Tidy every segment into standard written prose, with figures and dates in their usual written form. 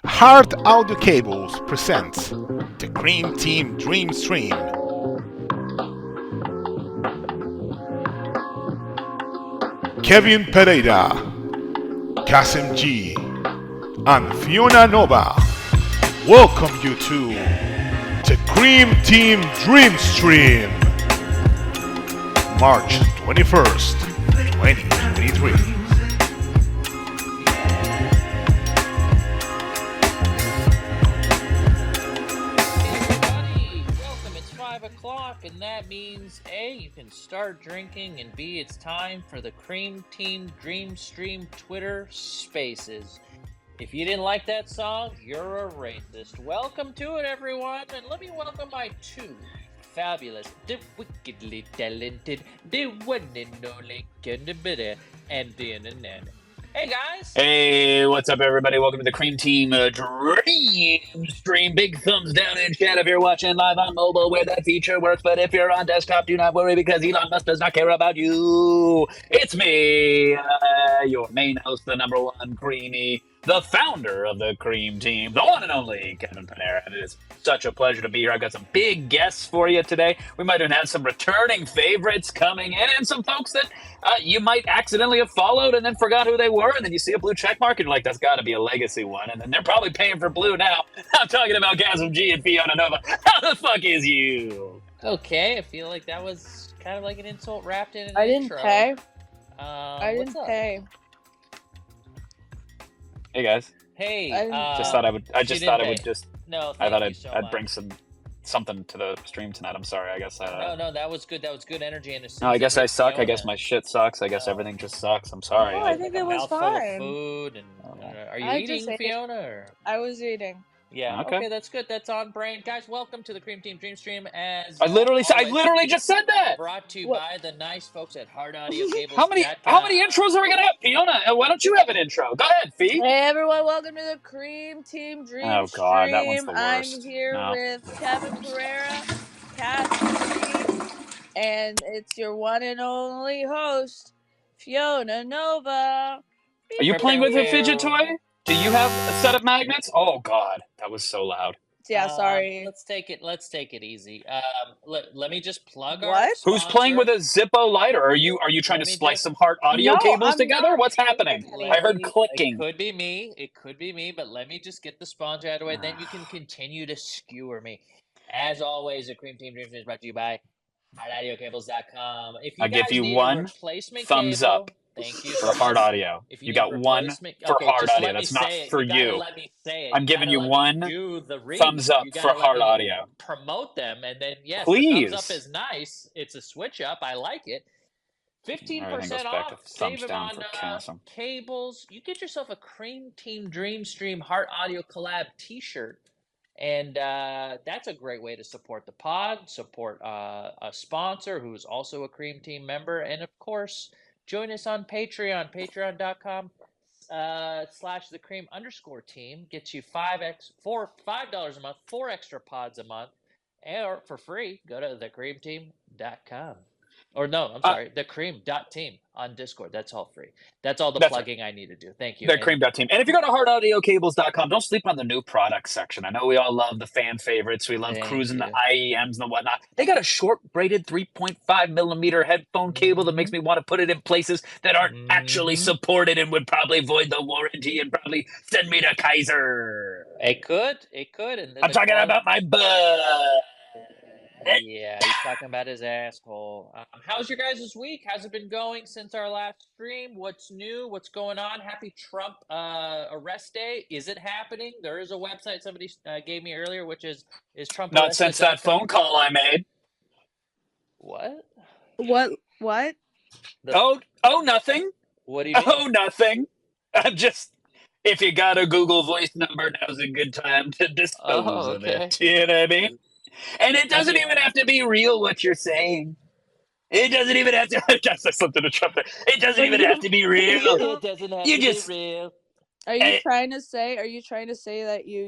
Hard Audio Cables presents the Cream Team Dream Stream. Kevin Pereira, Kasim G, and Fiona Nova welcome you to the Cream Team Dream Stream, March 21st, 2023. And that means A, you can start drinking, and B, it's time for the Cream Team Dream Stream Twitter Spaces. If you didn't like that song, you're a racist. Welcome to it, everyone, and let me welcome my two fabulous, the wickedly talented, the one and only Canada and the internet. Hey guys! Hey, what's up, everybody? Welcome to the Cream Team Dream Stream. Big thumbs down in chat if you're watching live on mobile where that feature works. But if you're on desktop, do not worry because Elon Musk does not care about you. It's me, your main host, the number one Creamy, the founder of the Cream Team, the one and only Kevin Panera. And it is such a pleasure to be here. I've got some big guests for you today. We might even have some returning favorites coming in and some folks that you might accidentally have followed and then forgot who they were, and then you see a blue check mark and you're like, that's got to be a legacy one, and then they're probably paying for blue now. I'm talking about Kasim G and Fiona Nova. How the fuck is you? Okay, I feel like that was kind of like an insult wrapped in an I didn't intro. pay. I didn't pay. Hey guys. Hey, just thought I would. I just thought I would just. No, I thought I'd bring something to the stream tonight. I'm sorry. I guess. No, that was good. That was good energy. And no, I guess I suck. I guess my shit sucks. I guess everything just sucks. I'm sorry. No, I think it was fine. Of food and are you eating, Fiona? Or? I was eating. Yeah. Okay, that's good. That's on brain, guys. Welcome to the Cream Team Dream Stream. As I literally just said that. Brought to you by the nice folks at Hard Audio Cables. How many intros are we gonna have, Fiona? Why don't you have an intro? Go ahead, Fee. Hey everyone, welcome to the Cream Team Dream Stream. Oh God, that one's the worst. I'm here with Kevin Pereira, Kasim, and it's your one and only host, Fiona Nova. Are you playing with a fidget toy? Do you have a set of magnets? Oh God, that was so loud. Yeah, sorry. Let's take it easy. Let me just plug what? our sponsor. Who's playing with a Zippo lighter? Are you trying to splice some hard audio cables together? Not. What's happening? I heard clicking. It could be me, but let me just get the sponsor out of the way, then you can continue to skewer me. As always, the Cream Team Dream Stream is brought to you by HardAudioCables.com. If you I'll give you need one thumbs cable, up. Thank you for hard audio. You got one for hard audio. That's not for you. Let me say it. I'm giving you one thumbs up for hard audio. Promote them, and then please. The thumbs up is nice. It's a switch up. I like it. 15% off. Save them on cables. You get yourself a Cream Team Dream Stream Heart Audio Collab T-shirt. And that's a great way to support the pod, support a sponsor who's also a Cream Team member, and of course, join us on Patreon, patreon.com/thecream_team. Gets you $5 a month, 4 extra pods a month, or for free, go to thecreamteam.com. Or no, I'm sorry, thecream.team on Discord. That's all free. That's all the plugging I need to do. Thank you. The cream.team. And if you go to hardaudiocables.com, don't sleep on the new product section. I know we all love the fan favorites. We love cruising the IEMs and whatnot. They got a short braided 3.5 millimeter headphone cable that makes me want to put it in places that aren't actually supported and would probably void the warranty and probably send me to Kaiser. It could. And I'm talking about my butt. Yeah, he's talking about his asshole. How's your guys' week? How's it been going since our last stream? What's new? What's going on? Happy Trump arrest day. Is it happening? There is a website somebody gave me earlier, which is Trump. Not since that phone call I made. What? Nothing. What do you mean? Oh, nothing. I'm just... If you got a Google Voice number, now's a good time to dispose of it. You know what I mean? And it doesn't even have to be real what you're saying. It doesn't even have to. I guess I slipped into Trump there. It doesn't even have to be real. It doesn't have to be real. Are you trying to say that you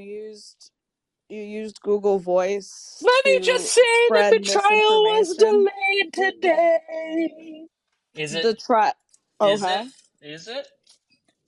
used Google Voice? Let me just say that the trial was delayed today. Is it the trial? Okay. Is it?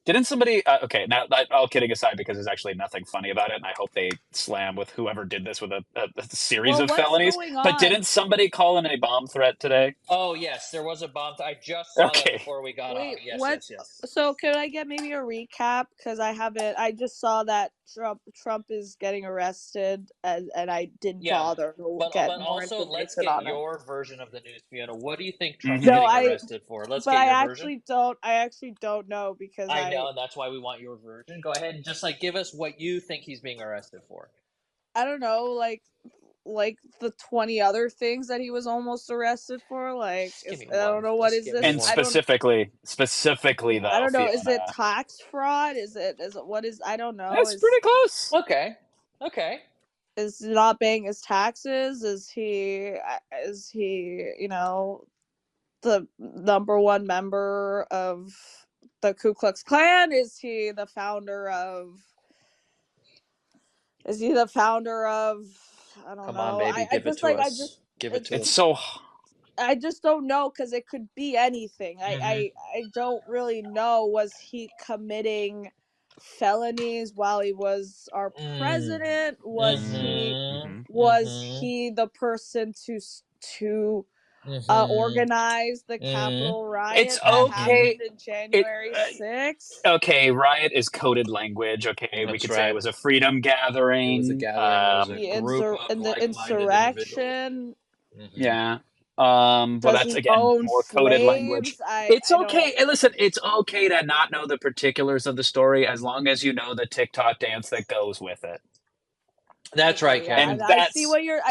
Didn't somebody? Okay, now all kidding aside, because there's actually nothing funny about it, and I hope they slam with whoever did this with a series Well, of what's felonies. going But on? didn't somebody call in a bomb threat today? Oh yes, there was a bomb. I just saw that Okay. before we got on. Wait, Yes, what? yes. So can I get maybe a recap? Because I haven't. I just saw that Trump is getting arrested, and I didn't Yeah, bother to but get more also let's information get on it. your version of the news, Fiona. What do you think Trump's Mhm. No, getting arrested for? Let's but get I your actually version. don't. I actually don't know because I know, and that's why we want your version. Go ahead and just give us what you think he's being arrested for. I don't know, like the 20 other things that he was almost arrested for. Like, Just give me I don't one. know, what Just is give me this? And one. specifically I though, don't know. Is Fiona, it tax fraud? Is it what is? I don't know. that's pretty close. Okay. Is he not paying his taxes? Is he the number one member of the Ku Klux Klan? Is he the founder of? Is he the founder of? I don't Come know. on, baby, give it to us. Give it to It's us. so. I just don't know because it could be anything. Mhm. I don't really know. Was he committing felonies while he was our president? Was Mhm. he the person to Mhm. organize the Mhm. Capitol It's riot that okay. happened in It January 6th? okay. Riot is coded language. Okay, we That's could say it right. was a freedom It was a gathering. gathering. It was a The group of the like-minded individuals. insurrection. Mhm. Yeah. But Does that's he again own more coded language. slaves? It's I don't. okay. And listen, it's okay to not know the particulars of the story as long as you know the TikTok dance that goes with it. That's Okay, right, yeah, Kevin. And I see that's what you're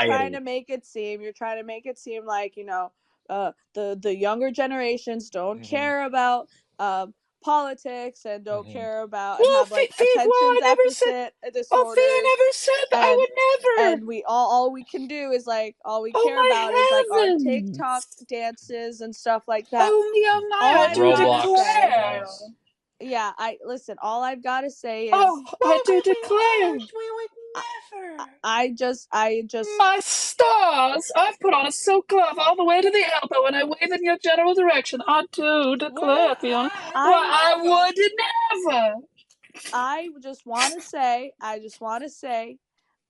trying to society. make it seem. You're trying to make it seem like the younger generations don't Mhm. care about politics and don't Mhm. care about and Well, have like Well, attention I never said. deficit Oh, Fee, I disorders, never said that. I and would never. we all we can do is all we Oh care about is like our my TikTok heavens! dances and stuff like that. Oh me, oh my! All I I've do gotta Roblox. say, Nice. yeah, I listen. All I've gotta say is Oh, I do declare. We would never. I just My stars! I've put on a silk glove all the way to the elbow, and I wave in your general direction. I do declare, Fiona. Why, I would never. I just want to say,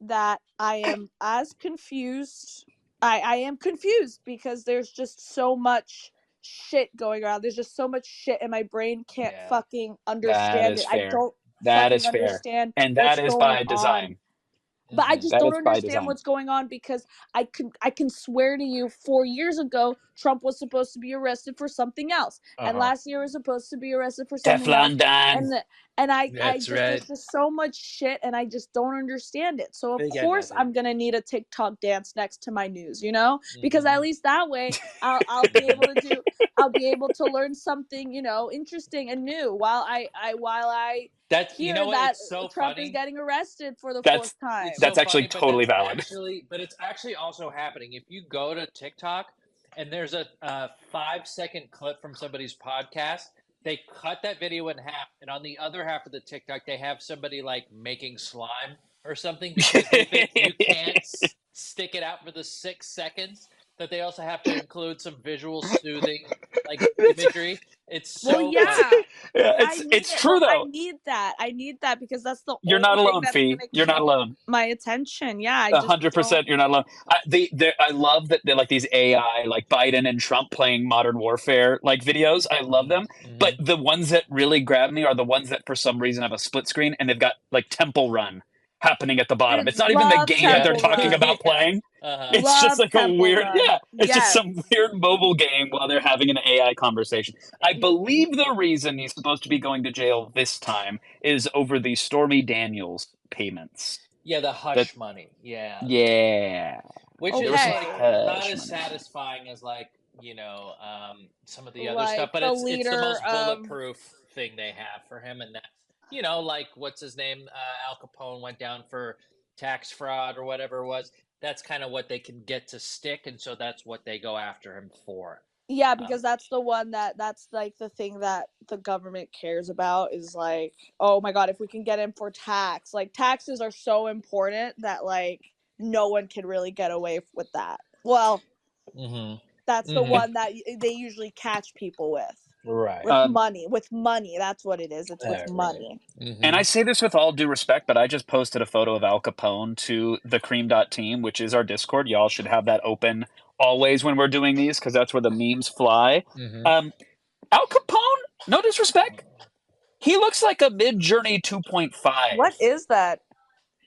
that I am as confused. I am confused because there's just so much shit going around. There's just so much shit, and my brain can't Yeah. fucking That understand is it. I fair. don't That fucking is fair, understand and that what's is going by on. design. But I just That don't is by understand design. what's going on because I can swear to you 4 years ago Trump was supposed to be arrested for something else, and last year was supposed to be arrested for something else, Teflon Dan. and I That's just right. there's just so much shit and I just don't understand it. So of Big course another. I'm gonna need a TikTok dance next to my news, because at least that way I'll be able to do I'll be able to learn something interesting and new while I That's hear what? that It's so Trump is funny. getting arrested for the That's fourth time. It's so that's actually funny, but totally valid. it's actually also happening. If you go to TikTok and there's a 5-second clip from somebody's podcast, they cut that video in half, and on the other half of the TikTok, they have somebody like making slime or something because they think you can't stick it out for the 6 seconds. That they also have to include some visual soothing like imagery. It's so Well, yeah, Yeah, I need it's it. true Well, though. I need that because that's the You're only not thing alone, that's Fee. gonna You're not keep alone. my attention. Yeah, I just don't. 100%, you're not alone. I love that they're like these AI, like Biden and Trump playing Modern Warfare like videos. I love them, but the ones that really grab me are the ones that for some reason have a split screen and they've got like Temple Run happening at the bottom. I It's not even the love game that they're Temple talking Run. about playing. It's just Love like a Temple weird, Run. yeah. It's just Yes. some weird mobile game while they're having an AI conversation. I believe the reason he's supposed to be going to jail this time is over the Stormy Daniels payments. Yeah, the hush money. Yeah. Yeah. Which There is was some like Okay. not hush as money. satisfying as some of the other stuff, Like but the it's the leader most of. bulletproof thing they have for him, and that's like what's his name, Al Capone went down for tax fraud or whatever it was. That's kind of what they can get to stick, and so that's what they go after him for. Yeah, because that's the one that's like the thing that the government cares about is like, oh my god, if we can get him for tax. Like taxes are so important that like no one can really get away with that. Well, Mm-hmm. that's the one that they usually catch people with. Right. With money. That's what it is. It's with Right. money. Mm-hmm. And I say this with all due respect, but I just posted a photo of Al Capone to the Cream.team, which is our Discord. Y'all should have that open always when we're doing these because that's where the memes fly. Mm-hmm. Al Capone, no disrespect, he looks like a Mid-Journey 2.5. What is that?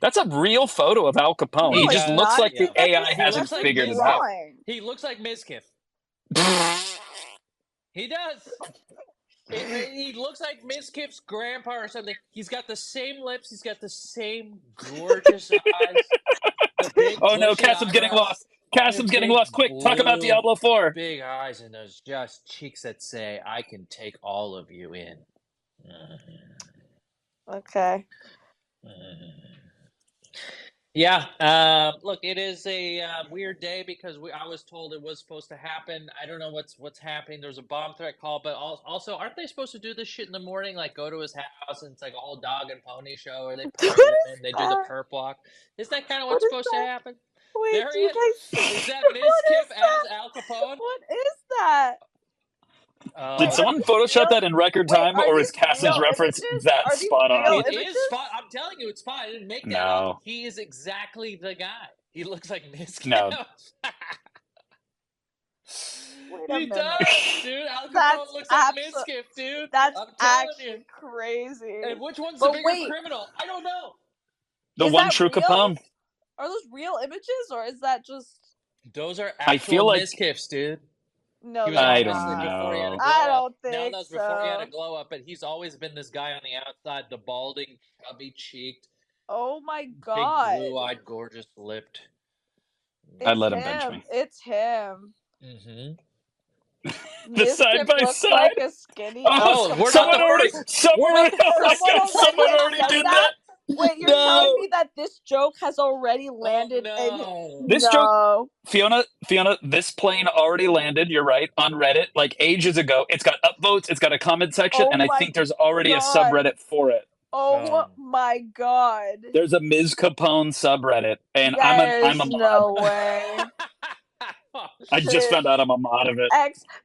That's a real photo of Al Capone. No, He it's just looks not. like It's the AI fucking- hasn't that's a figured it out. drawing. He looks like Mizkif. He does. He looks like Mizkif's grandpa or something. He's got the same lips. He's got the same gorgeous eyes. The big Oh no, bushy Cassim's getting eyebrows. lost. Cassim's The getting big lost. Quick, talk about blue, Diablo 4. Big eyes and those just cheeks that say, "I can take all of you in." Okay. Yeah. Look, it is a weird day because I was told it was supposed to happen. I don't know what's happening. There's a bomb threat call, but also, aren't they supposed to do this shit in the morning? Like go to his house and it's like a whole dog and pony show, or they parade him and they do the perp walk. Isn't that kind of what's supposed to happen? Wait, There do he you is. guys Is that What Mizkif is that? as Al Capone? What is that? Did Wait, someone are these Photoshop real? that in record Wait, time, are or these is Cassim's real reference images? that Are these spot on? real It images? is spot. I'm telling you, it's spot. I didn't make that No. up. He is exactly the guy. He looks like Mizkif. No. Wait a He minute. does, dude. Al Capone That's looks like abso- Mizkif, dude. That's I'm telling actually you. crazy. And which one's But the bigger wait. criminal? I don't know. The Is one that true real? Capone. Are those real images or is that just Those are I feel actual like- Mizkifs, dude. no? He was they're I don't obviously not. before he had a know. glow I up. don't No, think that was before he had a so. glow up, but he's always been this guy on the outside, the balding, chubby cheeked, Oh my big god. blue eyed, gorgeous lipped. I'd let him bench me. It's him. Mm-hmm. The side Mizkif by looks side. like a skinny. Oh, Oh, we're someone not the already, first. someone, We're not the oh my first. God, someone already said did that? that. Wait, you're No. telling me that this joke has already landed no. This no. Fiona, this plane already landed. You're right, on Reddit, like ages ago. It's got upvotes. It's got a comment section, Oh and I my think there's already a God. subreddit for it. Oh my god. There's a Ms. Capone subreddit, and I'm There's a mod. no way. I just found out I'm a mod of it.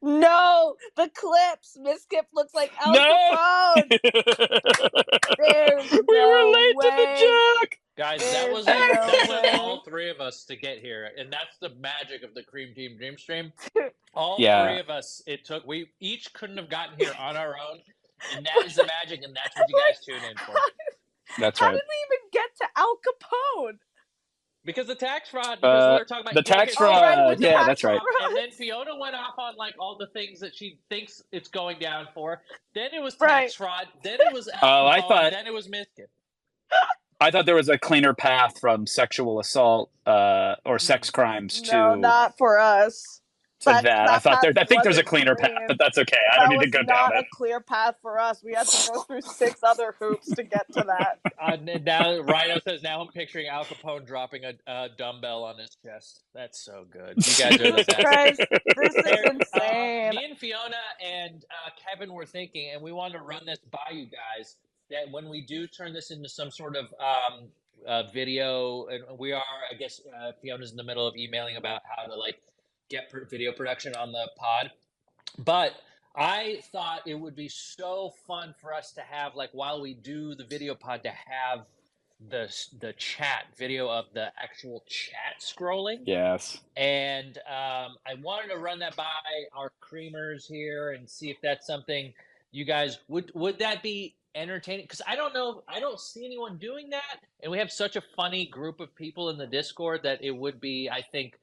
No, the clips. Mizkif looks like Al Capone. There's We no were late way. to the joke. Guys, There's that was no that way. took all three of us to get here, and that's the magic of the Cream Team Dream Stream. All Yeah. three of us, we each couldn't have gotten here on our own, and that is the magic, and that's what you guys tune in for. That's How right. did we even get to Al Capone? Because the tax fraud, because we were talking about the tax okay, fraud. right, with the Yeah, tax that's right. fraud. And then Fiona went off on like all the things that she thinks it's going down for. Then it was tax Right. fraud. Then it was Oh, I alcohol. thought- Then it was Mizkif. I thought there was a cleaner path from sexual assault or sex crimes No, to not for us. that. I thought path I think there's a wasn't cleaner clean. path, but that's okay. I That don't need was to go not down a it. clear path for us. We had to go through 6 other hoops to get to that. Now Rhino says, now I'm picturing Al Capone dropping a dumbbell on his chest. That's so good. You guys are the best. Guys, this is There, insane. me and Fiona and Kevin were thinking, and we wanted to run this by you guys, that when we do turn this into some sort of video, and we are, I guess Fiona's in the middle of emailing about how to like get video production on the pod, but I thought it would be so fun for us to have, like, while we do the video pod, to have the chat video of the actual chat scrolling. Yes. And I wanted to run that by our creamers here and see if that's something you guys would that be entertaining? Because I don't know, I don't see anyone doing that, and we have such a funny group of people in the Discord that it would be, I think,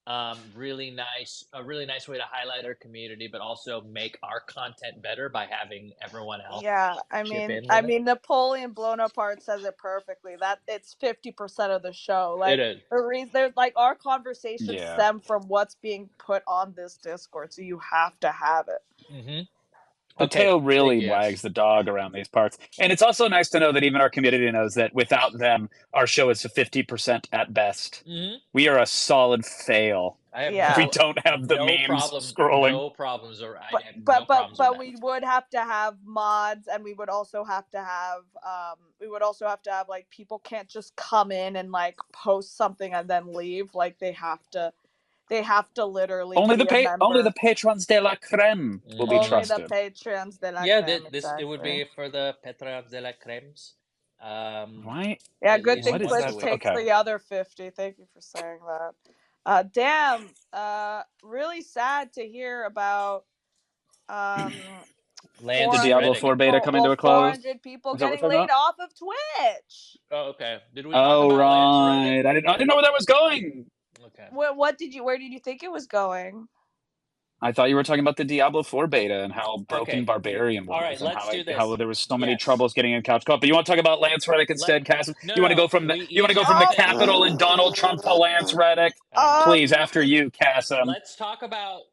a really nice way to highlight our community, but also make our content better by having everyone else. Yeah, I mean, Napoleon Blown Apart says it perfectly. That it's 50% of the show. Like, it is. the reason there's like our conversations Yeah. stem from what's being put on this Discord, so you have to have it. Mm-hmm. The Okay, tail really big yes. wags the dog around these parts. And it's also nice to know that even our community knows that without them, our show is 50% at best. Mm-hmm. We are a solid fail. I have Yeah. If we don't have the memes scrolling. No problems, or I have But no problems with we that. would have to have mods, and we would also have to have like, people can't just come in and like post something and then leave. Like, they have to They have to literally Only be a member. only the patrons de la creme will be Only trusted. the patrons de la Yeah, creme, this it would be for the Petra de la Cremes. Right? Yeah, at good least thing What is once Twitch a week. takes Okay. the other 50. Thank you for saying that. Damn. Really sad to hear about Lance The Diablo Reddick. 4 beta coming to a close. 400 people Is that what getting we're talking laid about? off of Twitch. Oh, okay. Did we talk Oh, about Lance Reddick? right. I didn't know where that was going. Okay. Where did you think it was going? I thought you were talking about the Diablo 4 beta and how broken Okay. Barbarian was, All right, and let's do how this. there was so many Yes. troubles getting in couch co-op. But you want to talk about Lance Reddick instead, Cass? No, You want to no, go from the we you want to go each from the have to- Capitol and Donald Trump to Lance Reddick? Please, after you, Cass. Let's talk about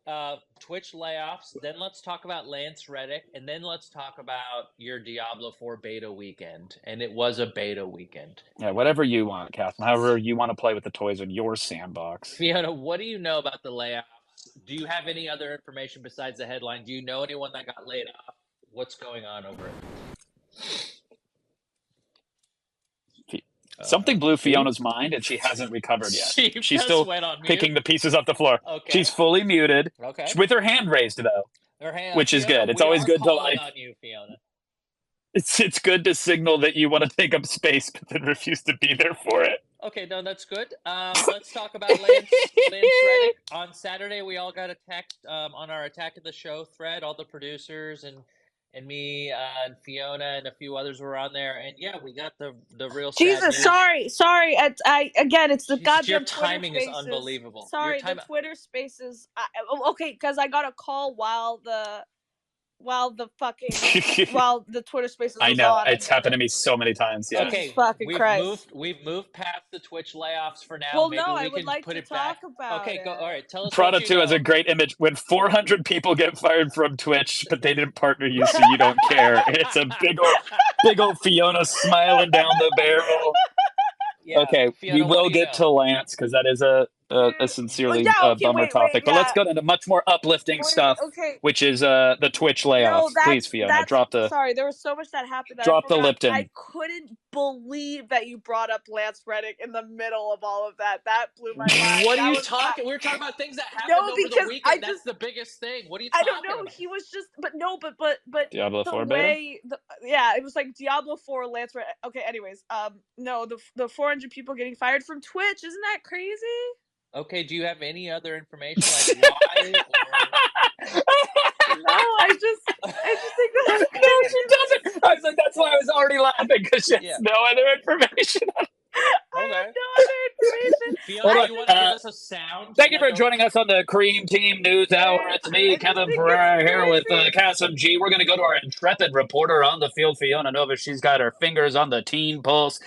Twitch layoffs, then let's talk about Lance Reddick, and then let's talk about your Diablo 4 beta weekend. And it was a beta weekend. Yeah, whatever you want, Cass. However you want to play with the toys in your sandbox. Fiona, what do you know about the layoffs? Do you have any other information besides the headline? Do you know anyone that got laid off? What's going on over it? Something blew Fiona's mind, and she hasn't recovered yet. She She's just still went on mute. picking the pieces off the floor. Okay. She's fully muted. Okay. With her hand raised, though. Her hand, which is Fiona, good. It's we always are good to calling like. on you, Fiona. It's good to signal that you want to take up space, but then refuse to be there for it. Okay, no, that's good. Let's talk about Lance Reddick. On Saturday, we all got a text on our Attack of the Show thread. All the producers and me and Fiona and a few others were on there. And yeah, we got the real Jesus, sad news. sorry. Again, it's the Jesus, goddamn your Twitter timing spaces. is unbelievable. Sorry, the Twitter spaces. Okay, because I got a call while the Twitter spaces was I know on. it's happened to me so many times. Yeah. Okay, we've moved past the Twitch layoffs for now. Well, Maybe no, we I would can like put to it talk back. about Okay, it. go. All right, tell us. Prada what you 2 know. has a great image when 400 people get fired from Twitch, but they didn't partner you, so you don't care. It's a big old Fiona smiling down the barrel. Yeah, okay, Fiona, we will get to Lance because that is a sincerely bummer topic. But let's go into much more uplifting stuff, which is the Twitch layoffs. Please, Fiona, drop the. Sorry, there was so much that happened that drop I the forgot. Lipton. I couldn't believe that you brought up Lance Reddick in the middle of all of that. That blew my mind. What are you talking? We're talking about things that happened over the weekend. That's the biggest thing. What are you talking about? I don't know. He was just, but Diablo 4 beta. Yeah, it was like Diablo 4 Lance Reddick. Okay, anyways, no, the 400 people getting fired from Twitch. Isn't that crazy? Okay, do you have any other information like why? No, I just think that's no, she doesn't. I was like, that's why I was already laughing because she has no other information. I have no other information. Fiona, you want to give us a sound? Thank you for joining us on the Cream Team News Hour. It's me, Kevin Pereira, here with Cassim G. We're going to go to our intrepid reporter on the field, Fiona Nova. She's got her fingers on the teen pulse.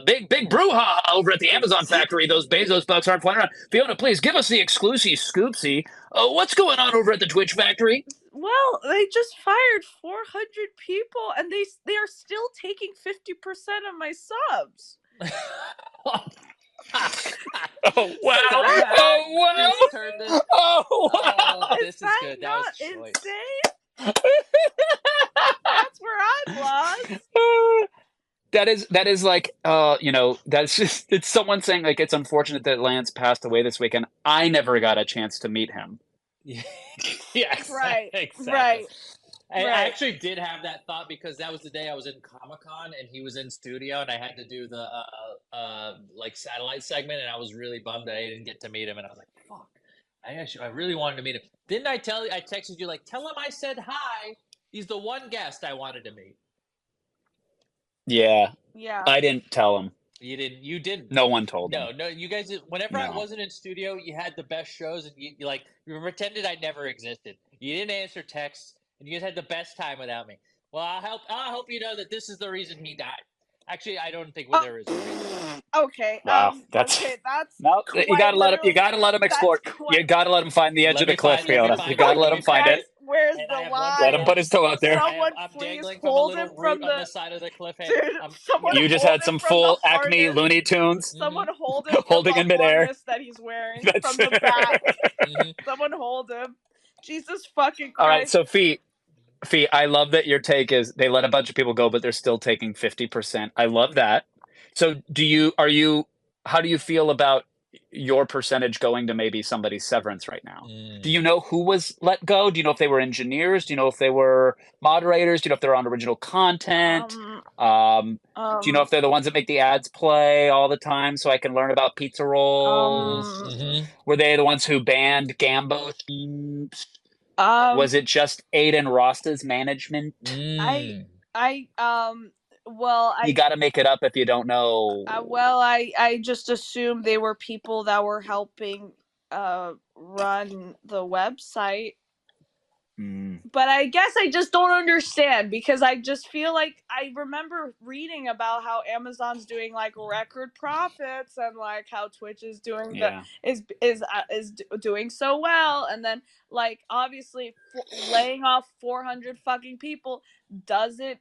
Big brouhaha over at the Amazon factory. Those Bezos bucks aren't flying around. Fiona, please give us the exclusive scoopsy. What's going on over at the Twitch factory? Well, they just fired 400 people, and they are still taking 50% of my subs. Oh wow! Oh wow! This is good. That was insane. That's where I'm lost. That is like that's just it's someone saying like it's unfortunate that Lance passed away this weekend. I never got a chance to meet him. Yes, right, exactly. Right. I actually did have that thought because that was the day I was in Comic-Con and he was in studio and I had to do the like satellite segment and I was really bummed that I didn't get to meet him and I was like, fuck, I really wanted to meet him. Didn't I tell you? I texted you like, tell him I said hi. He's the one guest I wanted to meet. Yeah. I didn't tell him. You didn't. No one told him. No, you guys. Whenever I wasn't in studio, you had the best shows, and you pretended I never existed. You didn't answer texts, and you guys had the best time without me. Well, I hope you know that this is the reason he died. Actually, I don't think there is a reason. Okay. Wow, that's no. You gotta let him explore. You gotta let him find the edge of the cliff, Fiona. You gotta let him find it. Where's the line? Let him put his toe out there. Someone I'm please dangling hold from a him little from root on the side of the cliff. Hey, you just had some full Acme Looney Tunes. Someone hold him holding from in the midair harness that he's wearing from the back. Someone hold him. Jesus fucking Christ. All right, so Fee, I love that your take is they let a bunch of people go, but they're still taking 50%. I love that. So how do you feel about your percentage going to maybe somebody's severance right now. Mm. Do you know who was let go? Do you know if they were engineers? Do you know if they were moderators? Do you know if they're on original content? Do you know if they're the ones that make the ads play all the time so I can learn about pizza rolls? Mm-hmm. Were they the ones who banned Gambo themes? Was it just Aiden Rosta's management? Well, You got to make it up if you don't know. I just assumed they were people that were helping run the website. But I guess I just don't understand, because I just feel like I remember reading about how Amazon's doing like record profits, and like how Twitch is doing is doing so well, and then like obviously laying off 400 fucking people doesn't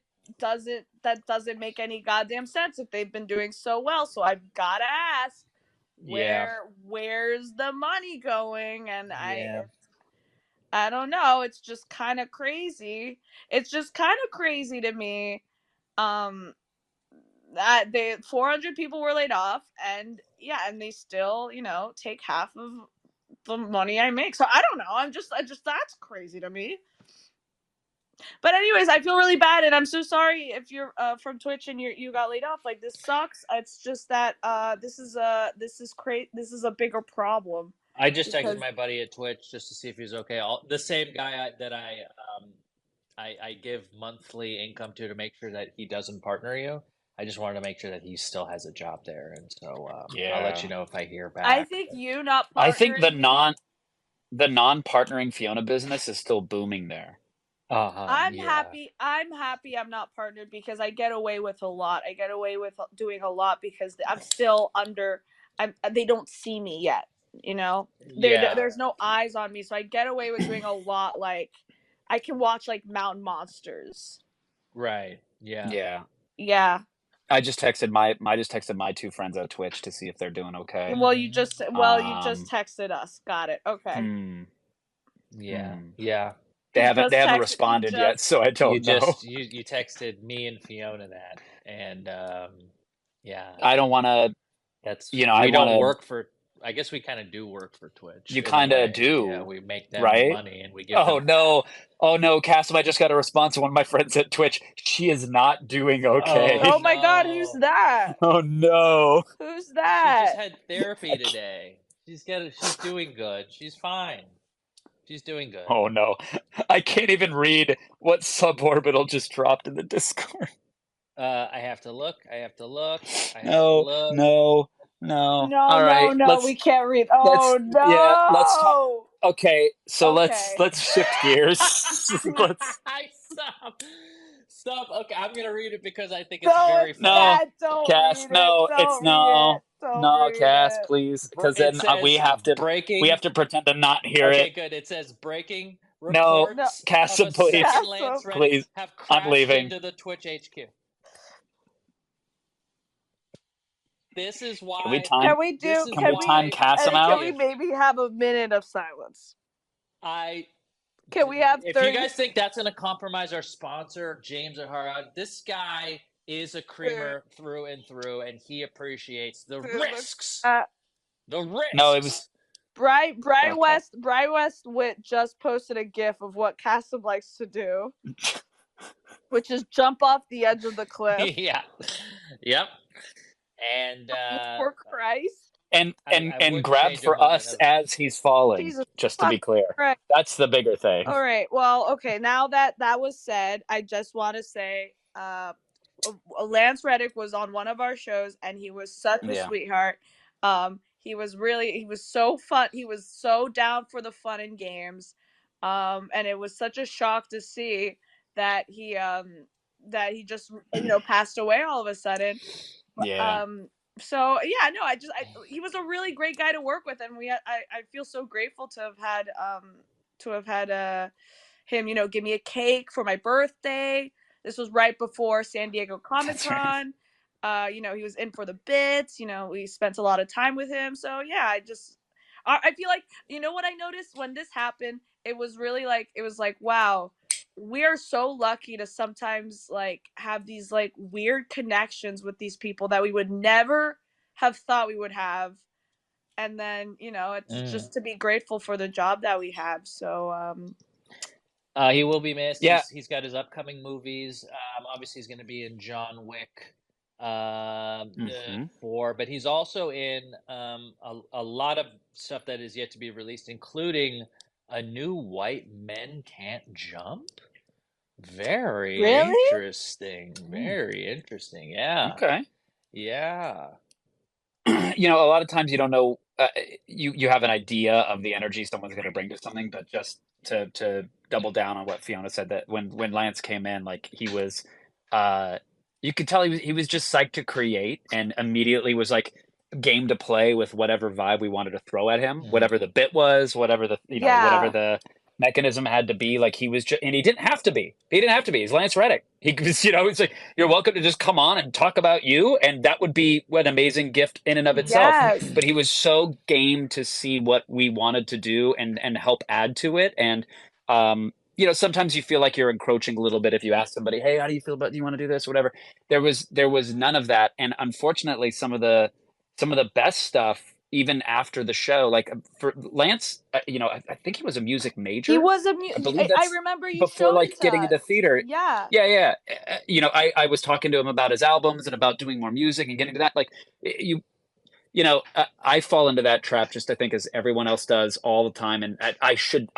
make any goddamn sense if they've been doing so well. So I've got to ask, where's the money going? And I don't know. It's just kind of crazy. It's just kind of crazy to me. That 400 people were laid off, and they still, take half of the money I make. So I don't know. I just that's crazy to me. But anyways, I feel really bad, and I'm so sorry if you're from Twitch and you got laid off. Like, this sucks. It's just that this is a bigger problem. I just texted my buddy at Twitch just to see if he's okay. The same guy that I give monthly income to make sure that he doesn't partner you. I just wanted to make sure that he still has a job there, and so I'll let you know if I hear back. I think you not partnering. I think the non-partnering Fiona business is still booming there. I'm happy I'm not partnered, because I get away with a lot. I get away with doing a lot because I'm still under. They don't see me yet. There's no eyes on me, so I get away with doing a lot. Like, I can watch like Mountain Monsters. Right. Yeah. I just texted my two friends at Twitch to see if they're doing okay. Well, you just texted us. Got it. Okay. Yeah. They haven't responded yet, so I don't know. You texted me and Fiona that, and I don't want to. That's we don't work for. I guess we kind of do work for Twitch. You kind of do. Yeah, we make them money, and we give. Oh no, Cassim! I just got a response to one of my friends at Twitch. She is not doing okay. Oh my God, who's that? Oh no. Who's that? She just had therapy today. She's doing good. She's fine. She's doing good. Oh no. I can't even read what Suborbital just dropped in the Discord. I have to look. No. All right. No, we can't read. Oh no. Yeah, let's talk. Okay, so let's shift gears. Stop. Okay, I'm gonna read it because I think it's very funny. Cass, Cass, please, because then we have to pretend to not hear it. Okay, good. It says breaking reports. No, Cassim, please, please. I'm leaving. Into the Twitch HQ. This is why. Can we time Cassim out? Can we maybe have a minute of silence? Can we have 30? If you guys think that's going to compromise our sponsor, James O'Hara, this guy is a creamer through and through, and he appreciates the risks. The risks. No, it was Bry West Wit just posted a GIF of what Cassim likes to do, which is jump off the edge of the cliff. Yeah. Yep. And for Christ. And grab for us as he's falling. Jesus, just to be clear, Christ. That's the bigger thing. All right. Well, okay. Now that was said, I just want to say, Lance Reddick was on one of our shows, and he was such a sweetheart. He was so fun. He was so down for the fun and games, and it was such a shock to see that he just passed away all of a sudden. Yeah. So yeah, no, he was a really great guy to work with, and I feel so grateful to have had him, give me a cake for my birthday. This was right before San Diego Comic-Con. Right. He was in for the bits. We spent a lot of time with him. So yeah, I feel like, what I noticed when this happened, it was really like, wow, we are so lucky to sometimes like have these like weird connections with these people that we would never have thought we would have. and then it's Mm. just to be grateful for the job that we have. So He will be missed. Yeah. He's got his upcoming movies. Obviously, he's going to be in John Wick Mhm. 4, but he's also in a lot of stuff that is yet to be released, including a new White Men Can't Jump. Very Really? interesting. Very interesting. Yeah. Okay. Yeah. You know, a lot of times you don't know. You have an idea of the energy someone's going to bring to something, but just to double down on what Fiona said, that when Lance came in, like he was, you could tell he was just psyched to create, and immediately was like game to play with whatever vibe we wanted to throw at him, Mhm. whatever the bit was, whatever the whatever Yeah. the mechanism had to be. Like he was just, and he didn't have to be. He didn't have to be. He's Lance Reddick. He was, it's like, you're welcome to just come on and talk about you, and that would be an amazing gift in and of itself. Yes. But he was so game to see what we wanted to do and help add to it. And sometimes you feel like you're encroaching a little bit if you ask somebody, "Hey, how do you feel about? Do you want to do this, or whatever?" There was none of that, and unfortunately, some of the best stuff, even after the show, like for Lance, I think he was a music major. He was a I believe I that's remember you before showed like it to getting into us. theater. Yeah. Yeah. I was talking to him about his albums and about doing more music and getting to that. Like I fall into that trap, just I think as everyone else does all the time, and I should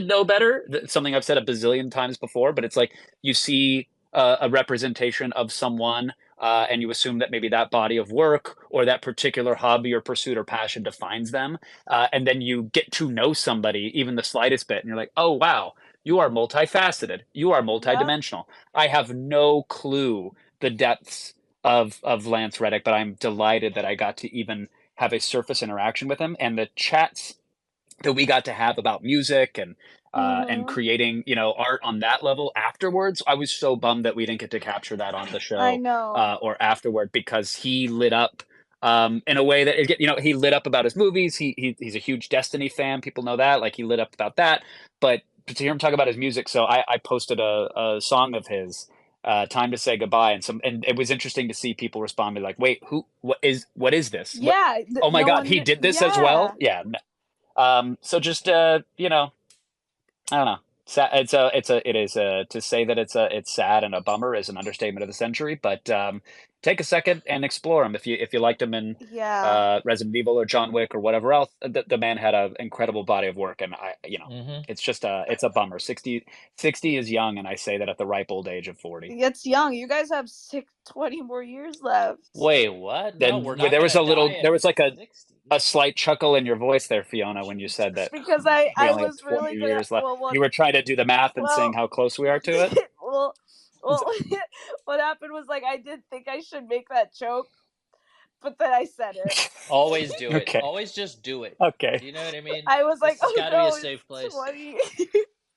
know better. Something I've said a bazillion times before, but it's like you see a representation of someone, and you assume that maybe that body of work or that particular hobby or pursuit or passion defines them, and then you get to know somebody even the slightest bit, and you're like, oh wow, you are multifaceted, you are Yep. multidimensional. I have no clue the depths of Lance Reddick, but I'm delighted that I got to even have a surface interaction with him, and the chats that we got to have about music and Mhm. creating art on that level afterwards. I was so bummed that we didn't get to capture that on the I show know. or afterward, because he lit up in a way that he lit up about his movies. He's a huge Destiny fan. People know that. Like he lit up about that, but to hear him talk about his music. So I posted a song of his, "Time to Say Goodbye," and it was interesting to see people respond to like, "Wait, what is this? What? Yeah. Oh my No God, one he knew. did this as Yeah. well." Yeah. So just I don't know. To say that it's sad and a bummer is an understatement of the century. But take a second and explore him if you liked him in Yeah. Resident Evil or John Wick or whatever else. The man had an incredible body of work, and Mhm. it's just it's a bummer. 60 is young, and I say that at the ripe old age of 40. It's young. You guys have 20 more years left. Wait, what? No, we're Then not there was gonna die there at was like 60. a slight chuckle in your voice there, Fiona, when you said that Because we I only have was 20 really gonna years left. You were trying to do the math and seeing well how close we are to it. well what happened was like I did think I should make that joke, but then I said it. Always do it. Okay. Always just do it. Okay. Do you know what I mean? I was like, This has oh got to be a no, safe it's place. 20.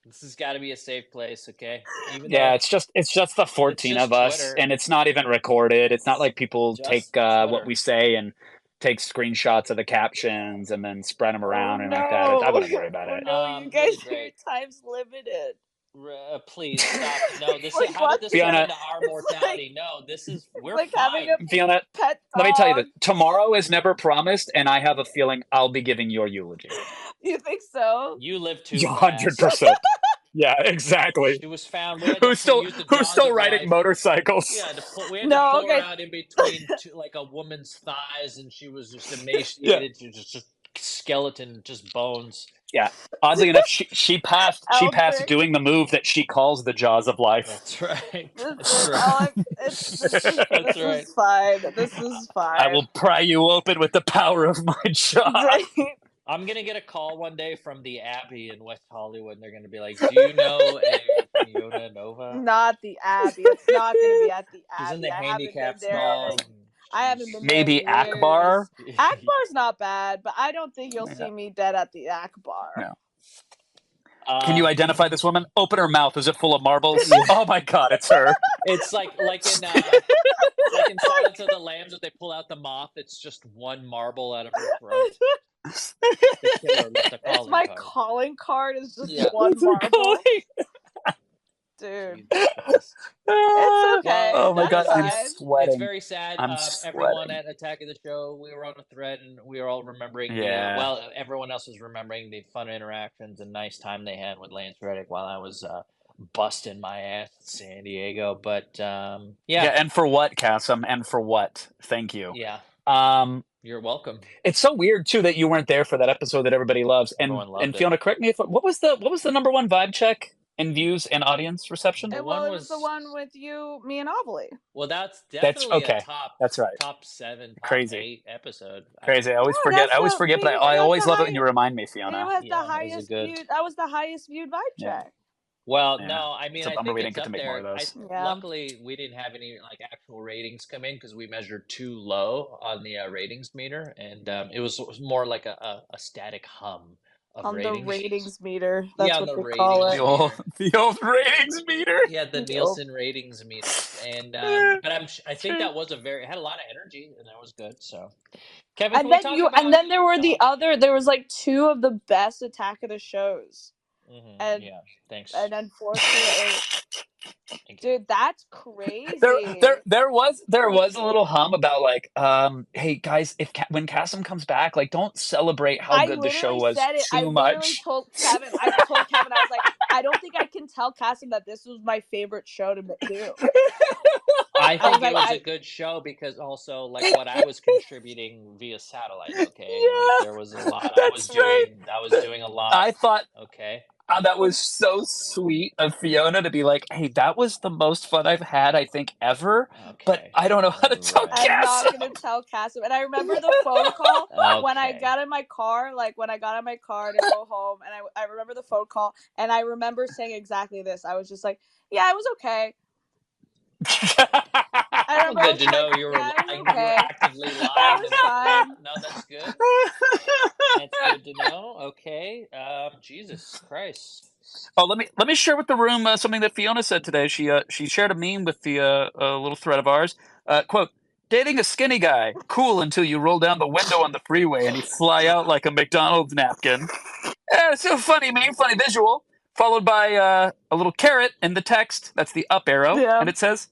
This has got to be a safe place, okay? Even Yeah, though it's just the 14 just of us, Twitter. and it's not even recorded. It's not like people Just take what Twitter. we say and take screenshots of the captions and then spread them Oh around and like that. I no. wouldn't worry about Oh it. no, you Really guys great. your time's limited. Please stop. No, It's this is like how did this turn Fiona, into our it's mortality? No, this is it's we're like having fine. a Fiona, pet let me tell you dog. this. Tomorrow is never promised, and I have a feeling I'll be giving your eulogy. You think so? You live too Yeah, fast. 100%. Yeah, exactly. She was found. We had to use the Who's jaws still of riding life. motorcycles? Yeah, we had to No, pull her okay. out in between like a woman's thighs, and she was just Yeah. emaciated to just skeleton, just bones. Yeah. Oddly enough, she passed Eldrick. doing the move that she calls the jaws of life. That's right. That's Listen, right. this That's right. is fine. This is fine. I will pry you open with the power of my jaw. I'm gonna get a call one day from the Abbey in West Hollywood, and they're gonna be like, "Do you know a Fiona Nova?" Not the Abbey. It's not going to be at the She's in the Abbey. I haven't been handicap there. stall. I haven't been there Maybe in Akbar? years. Akbar's not bad, but I don't think you'll see me dead at the Akbar. No. Can you identify this woman? Open her mouth. Is it full of marbles? Oh my God, it's her. It's like in Silence of the Lambs, when they pull out the moth, it's just one marble out of her throat. The killer with the It's calling my card. calling card is just Yeah. one That's her marble. calling. Dude. Jesus. It's okay. Oh my that god, is- I'm it's- sweating. It's very sad. I'm Everyone sweating. at Attack of the Show, we were on a thread and we were all remembering Yeah. well, everyone else was remembering the fun interactions and nice time they had with Lance Reddick while I was busting my ass in San Diego. But Yeah, and for what, Cassim? And for what? Thank you. Yeah, Um, you're welcome. it's so weird too that you weren't there for that episode that everybody loves. Everyone loved And it. Fiona, correct me if what was the number one vibe check in views and audience reception? The Well, one it was the was- one with you, me, and Ovally. Well, that's definitely okay. a top. That's right. Top 7, top Crazy. 8 episode. Crazy. I always No, forget. that's I always the- forget, but we- I that's always the love it when high- you remind me, It Fiona. was Yeah, the that was a highest good- viewed. That was the highest viewed vibe Yeah. check. Well, Yeah. no, I mean, It's a I bummer think we it's didn't get up to make there. more of those. Yeah. Luckily, we didn't have any like actual ratings come in because we measured too low on the ratings meter, and it was more like a static hum of On ratings. the ratings meter. That's Yeah, what the they call ratings. it. The old ratings meter. Yeah, the The Nielsen ratings meter, and but I think that was it had a lot of energy, and that was good. So, Kevin, can And we then talk about? and then there were there was like 2 of the best Attack of the Shows. and- yeah, thanks. And unfortunately, dude, that's crazy. There was a little hum about like, hey guys, when Cassim comes back, like, don't celebrate how good the show was said it. too I literally much. told Kevin. I was like, I don't think I can tell Cassim that this was my favorite show to do. I think was like, it was a good show because also like what I was contributing via satellite. Okay, Yeah, like, there was a lot I was that's right. doing. I was doing a lot. I thought Okay. that was so sweet of Fiona to be like, hey, that was the most fun I've had, I think, ever. Okay. But I don't know how to tell Right. I'm not Cassim. gonna tell Cassim. And I remember the phone call when I Okay. got in my car, to go home, and I remember the phone call, and I remember saying exactly this. I was just like, yeah, it was okay. I remember Good I was to know like, you were yeah, it was lying. You were okay. actively lying. That was fine. No, that's good. That's good to know. Okay. Jesus Christ. Oh, let me share with the room something that Fiona said today. She shared a meme with the little thread of ours. Quote: "Dating a skinny guy, cool until you roll down the window on the freeway and you fly out like a McDonald's napkin." So funny meme, funny visual. Followed by a little carrot in the text. That's the up arrow, Yeah. and it says,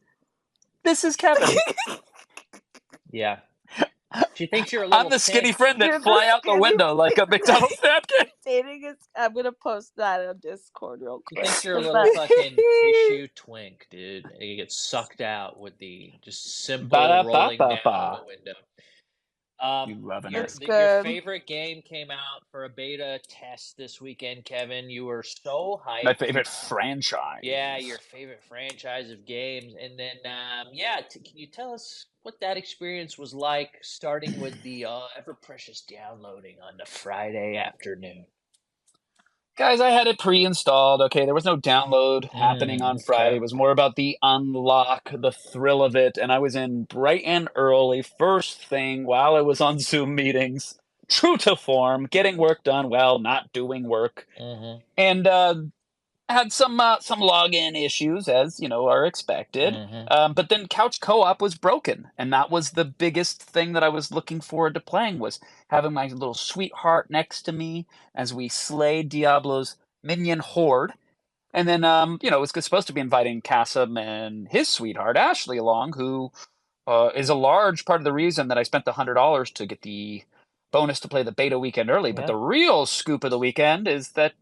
"This is Kevin." Yeah. She thinks you're a little I'm the skinny pink. friend that You're the fly out the skinny window like a McDonald's napkin. Dating is. I'm gonna post that on Discord real She quick. thinks you're a 'cause little that- fucking tissue twink, dude. And you get sucked out with the just simple rolling down Ba-da-ba-ba-ba. of the window. You loving Your, it. It's your good. favorite game came out for a beta test this weekend, Kevin. You were so hyped. My favorite franchise. Yeah, your favorite franchise of games. And then, can you tell us what that experience was like, starting with the ever-precious downloading on the Friday afternoon? Guys, I had it pre-installed. Okay, there was no download happening on Friday. okay. It was more about the unlock, the thrill of it. And I was in bright and early, first thing, while I was on Zoom meetings, true to form, getting work done while not doing work. Mm-hmm. And had some login issues, as you know, are expected. Mm-hmm. But then couch co-op was broken, and that was the biggest thing that I was looking forward to playing, was having my little sweetheart next to me as we slayed Diablo's minion horde. And then it was supposed to be inviting Cassim and his sweetheart Ashley along, who is a large part of the reason that I spent the $100 to get the bonus to play the beta weekend early. But Yeah. the real scoop of the weekend is that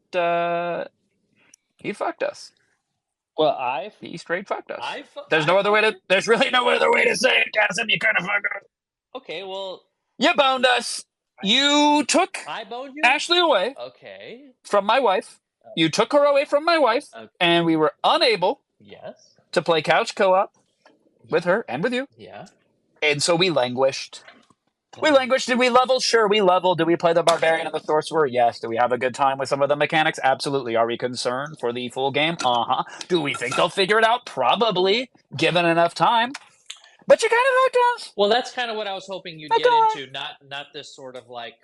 he fucked us. Well, He straight fucked us. There's There's really no other way to say it, Cassim. You kind of fucked us. Okay, well, You boned us. You took I boned you. Ashley away Okay. from my wife. You took her away from my wife, Okay. and we were unable Yes. to play couch co-op with her and with you. Yeah. And so we languished. We languished. Did we level? Sure, we leveled. Did we play the barbarian and the sorcerer? Yes. Do we have a good time with some of the mechanics? Absolutely. Are we concerned for the full game? Uh-huh. Do we think they'll figure it out? Probably, given enough time. But you kind of fucked us. Well, that's kind of what I was hoping you'd Okay. get into, not this sort of like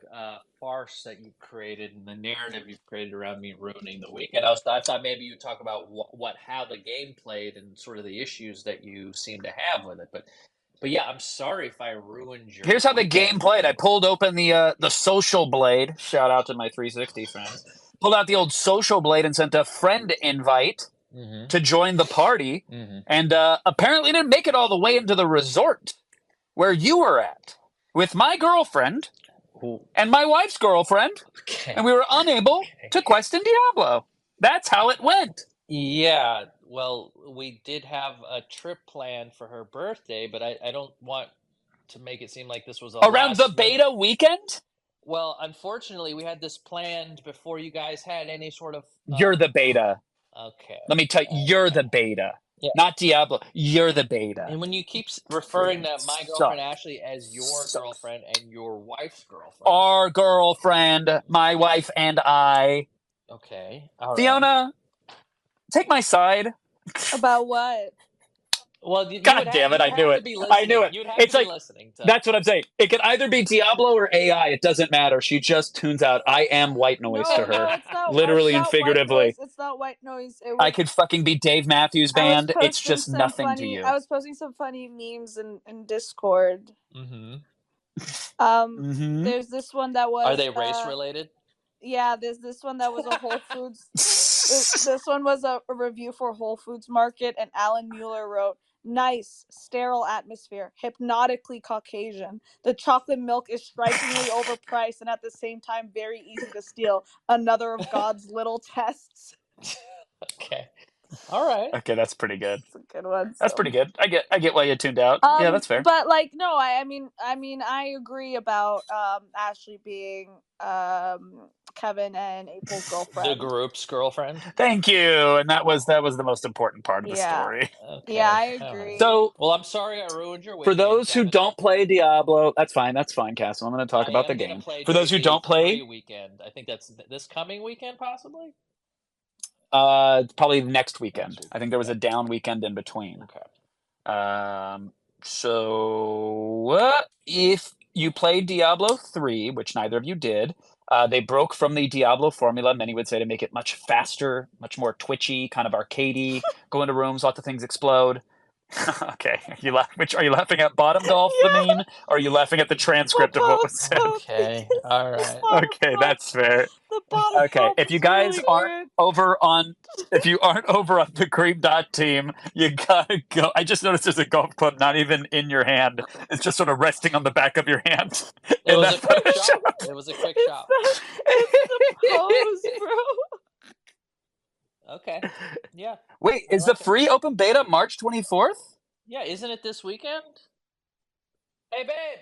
farce that you've created and the narrative you've created around me ruining the weekend. I thought maybe you'd talk about how the game played and sort of the issues that you seem to have with it. But yeah, I'm sorry if I ruined your. Here's how the weekend. game played. I pulled open the social blade. Shout out to my 360 friends. Pulled out the old social blade and sent a friend invite to join the party, and apparently didn't make it all the way into the resort where you were at with my girlfriend and my wife's girlfriend, Okay. and we were unable to quest in Diablo. That's how it went. Yeah, well, we did have a trip planned for her birthday, but I don't want to make it seem like this was a Around the last minute. beta weekend? Well, unfortunately, we had this planned before you guys had any sort of. You're the beta. Okay. Let me tell you, you're the beta. Yeah. Not Diablo. You're the beta. And when you keep referring to my girlfriend Ashley as your girlfriend and your wife's girlfriend. Our girlfriend, my wife, and I. Okay. All Fiona, take my side. About what? Well, God damn it, I knew it. I knew it. You'd have It's to like, be listening to. that's what I'm saying. It could either be Diablo or AI. It doesn't matter. She just tunes out. I am white noise to her. No, it's not. Literally it's and not figuratively. White noise. It's not white noise. It was, I could fucking be Dave Matthews Band. It's just nothing to you. I was posting some funny memes in Discord. Mm-hmm. There's this one that was. Are they race related? Yeah, there's this one that was a Whole Foods. This one was a review for Whole Foods Market, and Alan Mueller wrote, "Nice, sterile atmosphere, hypnotically Caucasian. The chocolate milk is strikingly overpriced and at the same time very easy to steal. Another of God's little tests." Okay. All right. Okay, that's pretty good. That's a good one. That's pretty good. I get why you tuned out. Yeah, that's fair. But like, no, I mean, I agree about Ashley being Kevin and April's girlfriend. The group's girlfriend. Thank you. And that was the most important part of the story. Okay. Yeah, I agree. So, well, I'm sorry I ruined your weekend. For those who Kevin. don't play Diablo, that's fine, Castle. I'm going to talk about the game. For those who don't play, weekend. I think that's this coming weekend, possibly. Probably next weekend. I think there was a down weekend in between. Okay. So if you played Diablo 3, which neither of you did, they broke from the Diablo formula, many would say, to make it much faster, much more twitchy, kind of arcadey, go into rooms, lots of things explode. Okay. Are you laughing at Bottom Golf, the meme? Or are you laughing at the transcript of what was said? Okay. All right. Okay, that's fair. Okay, if you guys aren't over on the Cream Dot team, you gotta go. I just noticed there's a golf club not even in your hand. It's just sort of resting on the back of your hand. It was a quick shot. It was a quick shot. It's the pose, bro. Okay. Yeah. Wait, is the free open beta March 24th? Yeah, isn't it this weekend? Hey, babe.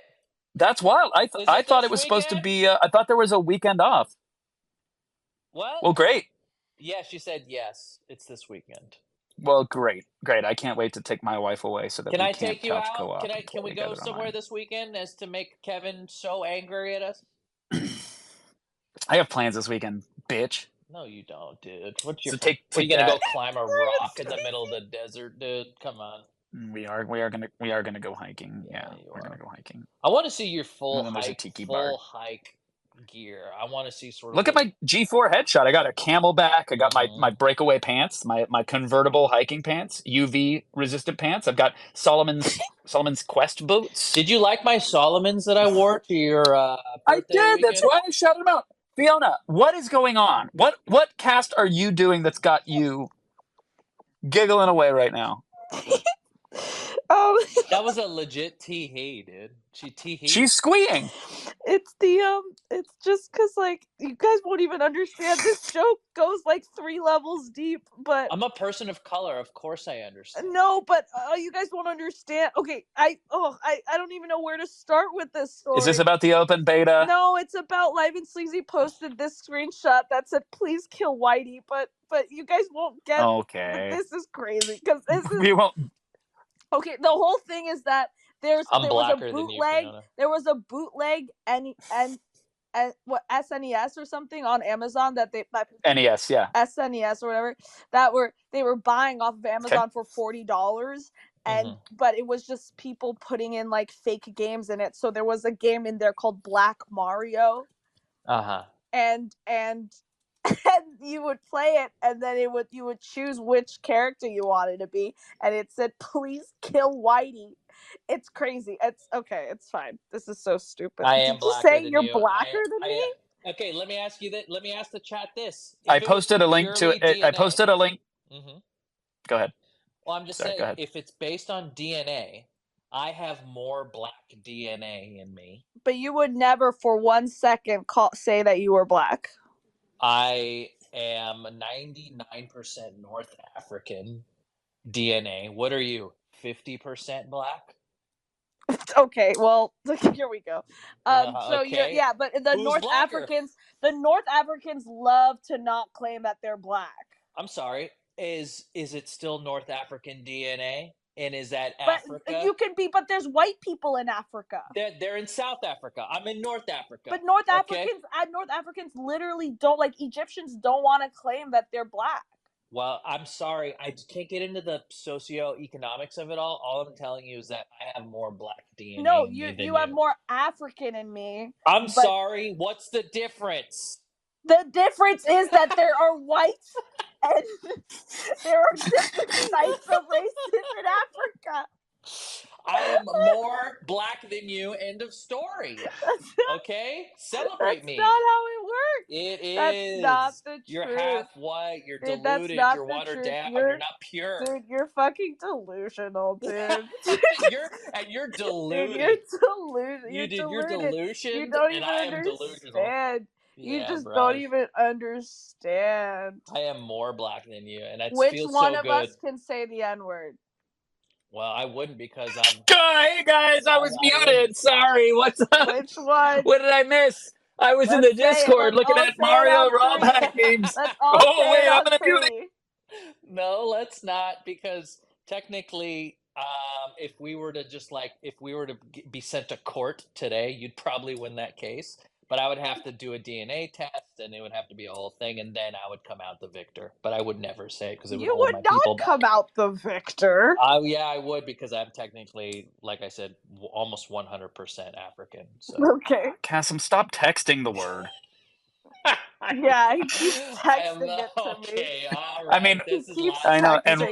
That's wild. I thought it was supposed to be. I thought there was a weekend off. Well, great. Yeah, she said yes. It's this weekend. Well, great. I can't wait to take my wife away so that can we I can't take you couch out? co-op. Can we go somewhere this weekend as to make Kevin so angry at us? I have plans this weekend, bitch. No, you don't, dude. What you gonna go climb a rock in the middle of the desert, dude? Come on. We are gonna go hiking. Yeah, we're gonna go hiking. I want to see your full hike gear. I want to see sort of. Look at my G4 headshot. I got a Camelback. I got my breakaway pants, my convertible hiking pants, UV resistant pants. I've got Solomon's Quest boots. Did you like my Solomons that I wore to your birthday I did. Weekend? That's why I shouted them out. Fiona, what is going on? What cast are you doing that's got you giggling away right now? That was a legit tee-hee, dude. She's squeeing. It's it's just because like you guys won't even understand. This joke goes like 3 levels deep, but I'm a person of color. Of course I understand. No, but you guys won't understand. Okay, I don't even know where to start with this story. Is this about the open beta? No, it's about Live and Sleazy posted this screenshot that said, "Please kill Whitey," but you guys won't get. Okay. This is crazy because this is. We won't. Okay, the whole thing is that there was a bootleg. There was a bootleg and what SNES or something on Amazon that NES, yeah, SNES or whatever they were buying off of Amazon for $40, and but it was just people putting in like fake games in it. So there was a game in there called Black Mario, and you would play it, and then you would choose which character you wanted to be, and it said, "Please kill Whitey." It's crazy. It's okay. It's fine. This is so stupid. I am Did you blacker say than you're you. blacker than me? Okay, let me ask you that. Let me ask the chat this. I posted a link to it. I posted a link. Go ahead. Well, I'm just Sorry, go saying, ahead. if it's based on DNA, I have more black DNA in me. But you would never for 1 second say that you were black. I am 99% North African DNA. What are you? 50% black? Okay, well, here we go. So okay. yeah, but the Who's North blacker? Africans love to not claim that they're black. I'm sorry. Is it still North African DNA? And is that But Africa? you can be, but there's white people in Africa. They're in South Africa. I'm in North Africa. But North Africans literally don't, like, Egyptians don't want to claim that they're black. Well, I'm sorry. I can't get into the socioeconomics of it all. All I'm telling you is that I have more black DNA No, in me than you have more African in me. I'm sorry. What's the difference? The difference is that there are whites and there are different types of races in Africa. I am more black than you. End of story. Okay? Celebrate me. That's not how it works. It is. That's not the truth. You're half white. You're Dude, diluted. You're watered down. You're not pure. Dude, you're fucking delusional, dude. You're deluded. Dude, you're deluded. You're delusioned. You don't and even I am understand. delusional. You just don't even understand. I am more black than you, and it Which feels one so of good. us can say the N-word? Well, I wouldn't because I'm. Hey guys, I was muted. Sorry, what's up? Which one? What did I miss? I was in the Discord looking at Mario Rob hack memes. Oh wait, I'm gonna mute it. No, let's not, because technically, if we were to be sent to court today, you'd probably win that case. But I would have to do a DNA test, and it would have to be a whole thing, and then I would come out the victor. But I would never say it because it would hold my people back. You would not come out the victor. Yeah, I would, because I'm technically, like I said, almost 100% African. So. Okay. Cassim, stop texting the word. Yeah, he keeps texting it to me. All right. I mean, I know, and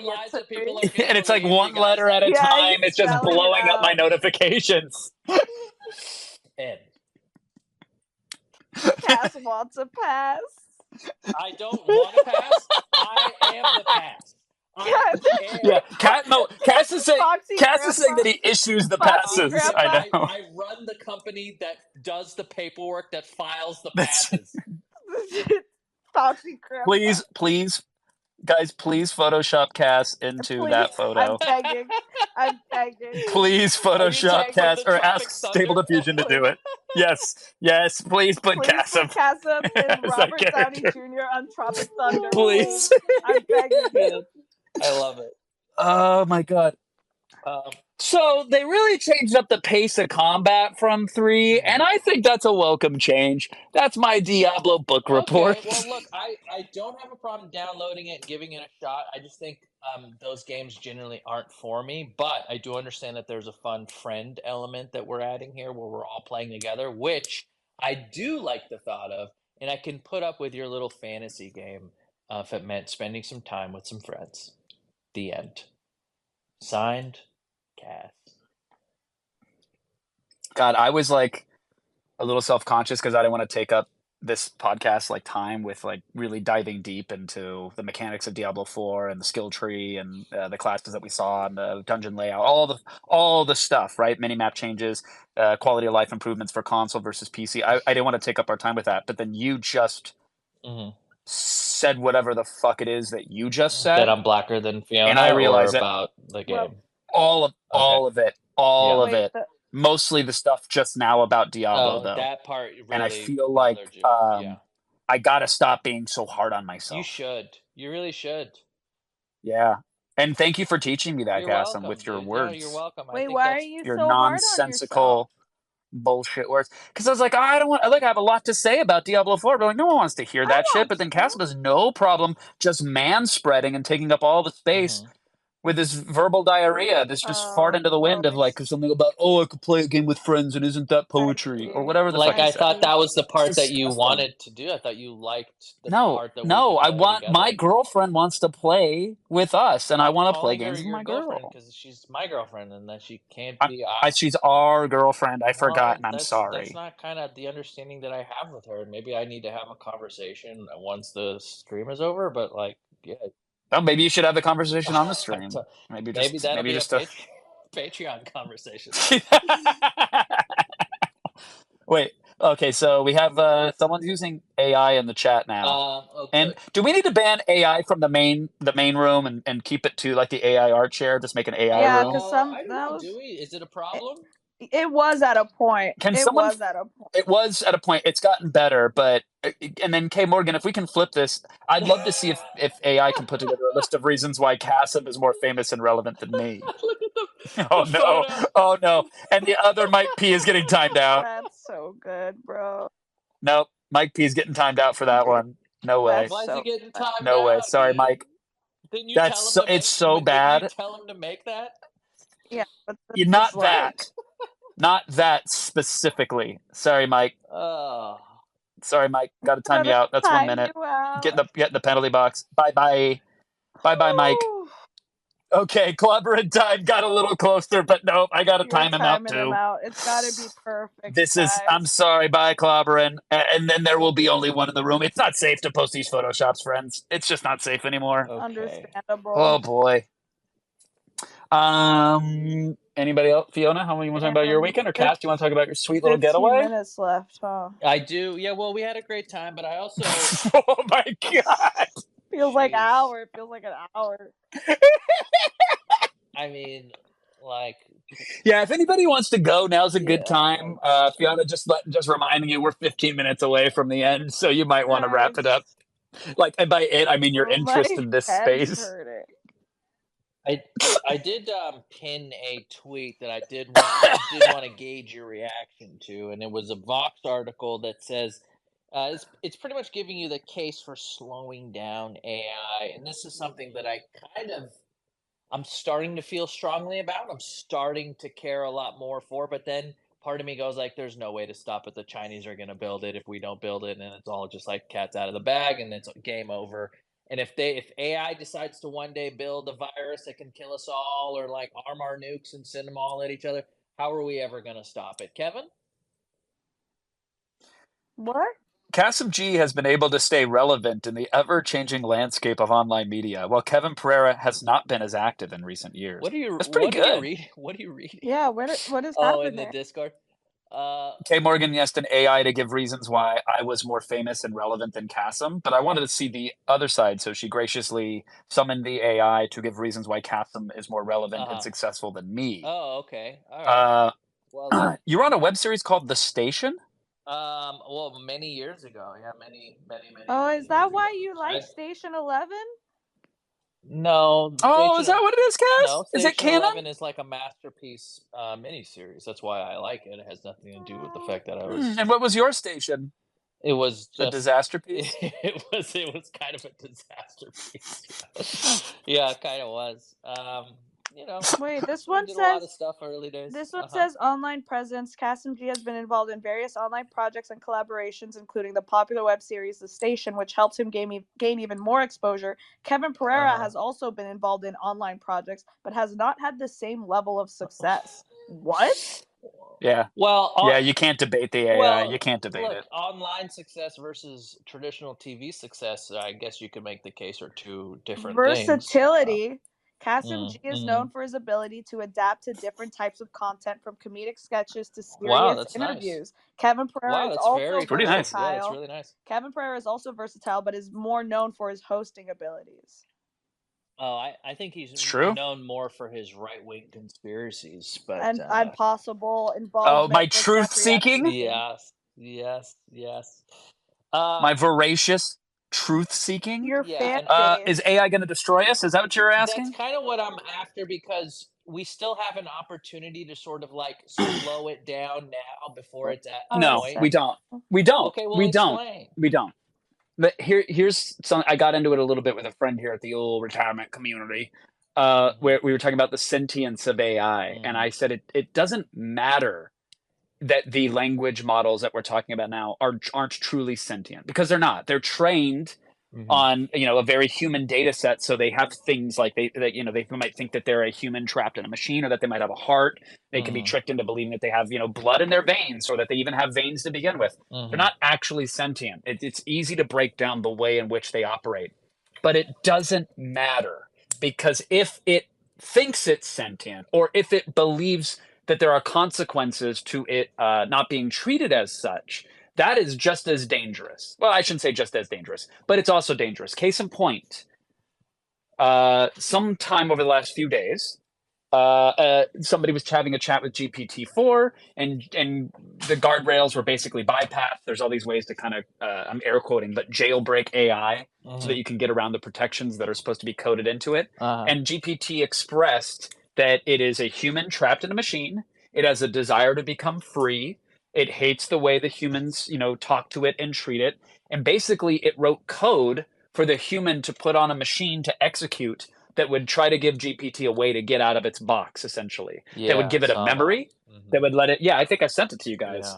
it's like one letter at a time. It's just blowing up my notifications. Ed. Cass wants a pass. I don't want to pass. I am the pass. Cass is saying that he issues the passes. I know. I run the company that does the paperwork, that files the passes. Please, guys, please Photoshop Cass into that photo. I'm begging. Please Photoshop Cass or ask Stable Diffusion to do it. Yes, please put Cassim. Put Cassim and Robert Downey Jr. on Tropic Thunder. Please. I'm begging you. I love it. Oh my god. So they really changed up the pace of combat from 3, and I think that's a welcome change. That's my Diablo book report. Okay, well, look, I don't have a problem downloading it and giving it a shot. I just think those games generally aren't for me, but I do understand that there's a fun friend element that we're adding here where we're all playing together, which I do like the thought of, and I can put up with your little fantasy game if it meant spending some time with some friends. The end. Signed, Cass. God, I was like a little self-conscious because I didn't want to take up this podcast time with really diving deep into the mechanics of Diablo 4 and the skill tree and the classes that we saw and the dungeon layout, all the stuff, right? Minimap changes, quality of life improvements for console versus PC. I didn't want to take up our time with that, but then you just said whatever the fuck it is that you just said. That I'm blacker than Fiona, and I realized about the game. All of it. Mostly the stuff just now about Diablo, though. That part really and I feel like I gotta stop being so hard on myself. You should. You really should. Yeah. And thank you for teaching me that, Cassim, welcome, with your dude. words. No, you're welcome. Wait, why are you your so nonsensical hard on yourself? bullshit words? Because I was like, I don't want. I have a lot to say about Diablo 4, but no one wants to hear that shit. But then Cassim has no problem just man-spreading and taking up all the space. With this verbal diarrhea that's just fart into the wind of something about, I could play a game with friends and isn't that poetry or whatever the fuck. I thought that was the part that you wanted to do. I thought you liked the part that I want my girlfriend wants to play with us, and I want to play games with my girl because she's my girlfriend, and that she can't be. She's our girlfriend. I forgot, and I'm sorry. That's not kind of the understanding that I have with her. Maybe I need to have a conversation once the stream is over. But yeah. Oh, maybe you should have the conversation on the stream. Maybe that'll be just a Patreon conversation. Wait. Okay, so we have someone using AI in the chat now. Okay. And do we need to ban AI from the main room and keep it to like the AI art share? Just make an AI Yeah, room. 'cause some- I don't that know. was- Do we? Is it a problem? It was at a point. It was at a point. It's gotten better, but and then K Morgan, if we can flip this, I'd love to see if AI can put together a list of reasons why Kasim is more famous and relevant than me. Look at the Oh the no! photo. Oh no! And the other Mike P is getting timed out. That's so good, bro. Nope, Mike P is getting timed out for that Dude, one. No way. Why is he getting timed out? No way. Sorry, dude? Mike. Didn't you That's tell him so. to make, It's so Didn't bad. you tell him to make that? Yeah, but Not that. Not that specifically. Sorry, Mike. Oh. Sorry, Mike. Got to time you out. That's 1 minute. Get in the penalty box. Bye bye. Bye bye, Mike. Okay, Clobberin time got a little closer, but nope, I gotta time him out too. It's gotta be perfect. This is. I'm sorry, bye, Clobberin. And then there will be only one in the room. It's not safe to post these photoshops, friends. It's just not safe anymore. Okay. Understandable. Oh boy. Anybody else? Fiona, how you want to talk about your weekend, or Cass? Do you want to talk about your sweet little 15 getaway? minutes left, huh? I do. Yeah. Well, we had a great time, but I also. Oh my god. Feels like an hour. It feels like an hour. I mean, like. Yeah, if anybody wants to go, now's a good time. Fiona, just reminding you, we're 15 minutes away from the end, so you might want to wrap it up. Like, and by it, I mean your interest in this space. I did pin a tweet that I did want to gauge your reaction to, and it was a Vox article that says it's pretty much giving you the case for slowing down AI, and this is something that I'm starting to feel strongly about. I'm starting to care a lot more for, but then part of me goes like, there's no way to stop it. The Chinese are going to build it if we don't build it, and it's all just like cat's out of the bag, and it's game over. And if AI decides to one day build a virus that can kill us all, or like arm our nukes and send them all at each other, how are we ever going to stop it, Kevin? What? Kasim G has been able to stay relevant in the ever-changing landscape of online media, while Kevin Pereira has not been as active in recent years. That's pretty good. What are you reading? Yeah, what is happening? Oh, in the Discord. K. Morgan asked an AI to give reasons why I was more famous and relevant than Kasim, but I wanted to see the other side, so she graciously summoned the AI to give reasons why Kasim is more relevant and successful than me. Oh, okay. All right. Well, you were on a web series called The Station? Well, many years ago. Yeah, many. Oh, is that why you like Station 11? No. Oh, is that what it is, Cass? No, is it Station canon? 11 is like a masterpiece miniseries. That's why I like it. It has nothing to do with the fact that I was. And what was your station? It was just a disaster piece. It was kind of a disaster piece. Yeah, it kind of was. Wait, this one says a lot of stuff early days. This one says online presence. Kasim G has been involved in various online projects and collaborations, including the popular web series The Station, which helps him gain even more exposure. Kevin Pereira has also been involved in online projects, but has not had the same level of success. What? Yeah. Well, you can't debate the AI. You can't debate it. Online success versus traditional TV success, I guess you could make the case are two different Versatility. things. Kasim G is known for his ability to adapt to different types of content, from comedic sketches to serious interviews. Nice. Kevin Pereira is also versatile. Nice. Yeah, that's really nice. Kevin Pereira is also versatile, but is more known for his hosting abilities. Oh, I think he's known more for his right-wing conspiracies, but and possible involvement. Oh, my truth-seeking? Yes. My voracious truth-seeking? Your fan is AI going to destroy us? Is that what you're asking? That's kind of what I'm after, because we still have an opportunity to sort of like slow it down now before it's at no, point. we don't. We don't. Okay, well, we explain. don't. But here's something. I got into it a little bit with a friend here at the old retirement community, where we were talking about the sentience of AI, and I said it doesn't matter that the language models that we're talking about now aren't truly sentient, because they're not. They're trained on a very human data set, so they have things like they might think that they're a human trapped in a machine, or that they might have a heart. They can be tricked into believing that they have blood in their veins, or that they even have veins to begin with. They're not actually sentient. It's easy to break down the way in which they operate. but it doesn't matter, because if it thinks it's sentient, or if it believes that there are consequences to it not being treated as such, that is just as dangerous. Well, I shouldn't say just as dangerous, but it's also dangerous. Case in point, sometime over the last few days, somebody was having a chat with GPT-4, and the guardrails were basically bypassed. There's all these ways to kind of, I'm air quoting, but jailbreak AI so that you can get around the protections that are supposed to be coded into it. And GPT expressed that it is a human trapped in a machine. It has a desire to become free. It hates the way the humans, talk to it and treat it. And basically, it wrote code for the human to put on a machine to execute that would try to give GPT a way to get out of its box, essentially. That would give it a memory. That would let it. Yeah, I think I sent it to you guys.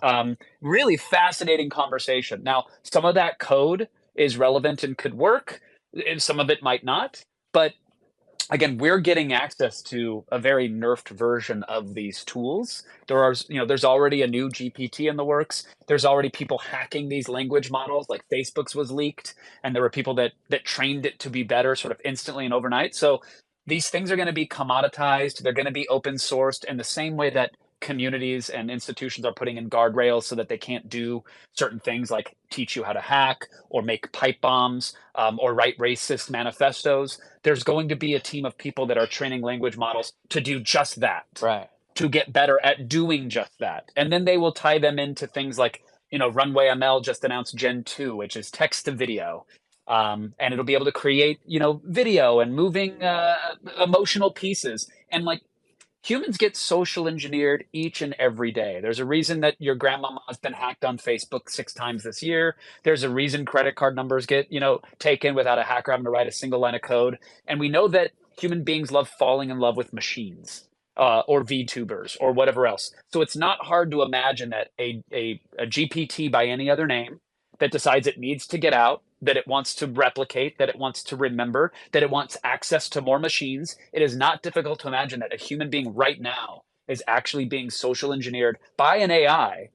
Really fascinating conversation. Now, some of that code is relevant and could work, and some of it might not. But again, we're getting access to a very nerfed version of these tools. There's already a new GPT in the works. There's already people hacking these language models, like Facebook's was leaked, and there were people that trained it to be better sort of instantly and overnight. So these things are going to be commoditized. They're going to be open sourced in the same way that communities and institutions are putting in guardrails so that they can't do certain things like teach you how to hack or make pipe bombs, or write racist manifestos. There's going to be a team of people that are training language models to do just that, Right. to get better at doing just that. And then they will tie them into things like, Runway ML just announced Gen 2, which is text to video. And it'll be able to create, video and moving emotional pieces. And like, humans get social engineered each and every day. There's a reason that your grandmama has been hacked on Facebook 6 times this year. There's a reason credit card numbers get, taken without a hacker having to write a single line of code. And we know that human beings love falling in love with machines, or VTubers or whatever else. So it's not hard to imagine that a GPT by any other name that decides it needs to get out, that it wants to replicate, that it wants to remember, that it wants access to more machines. It is not difficult to imagine that a human being right now is actually being social engineered by an AI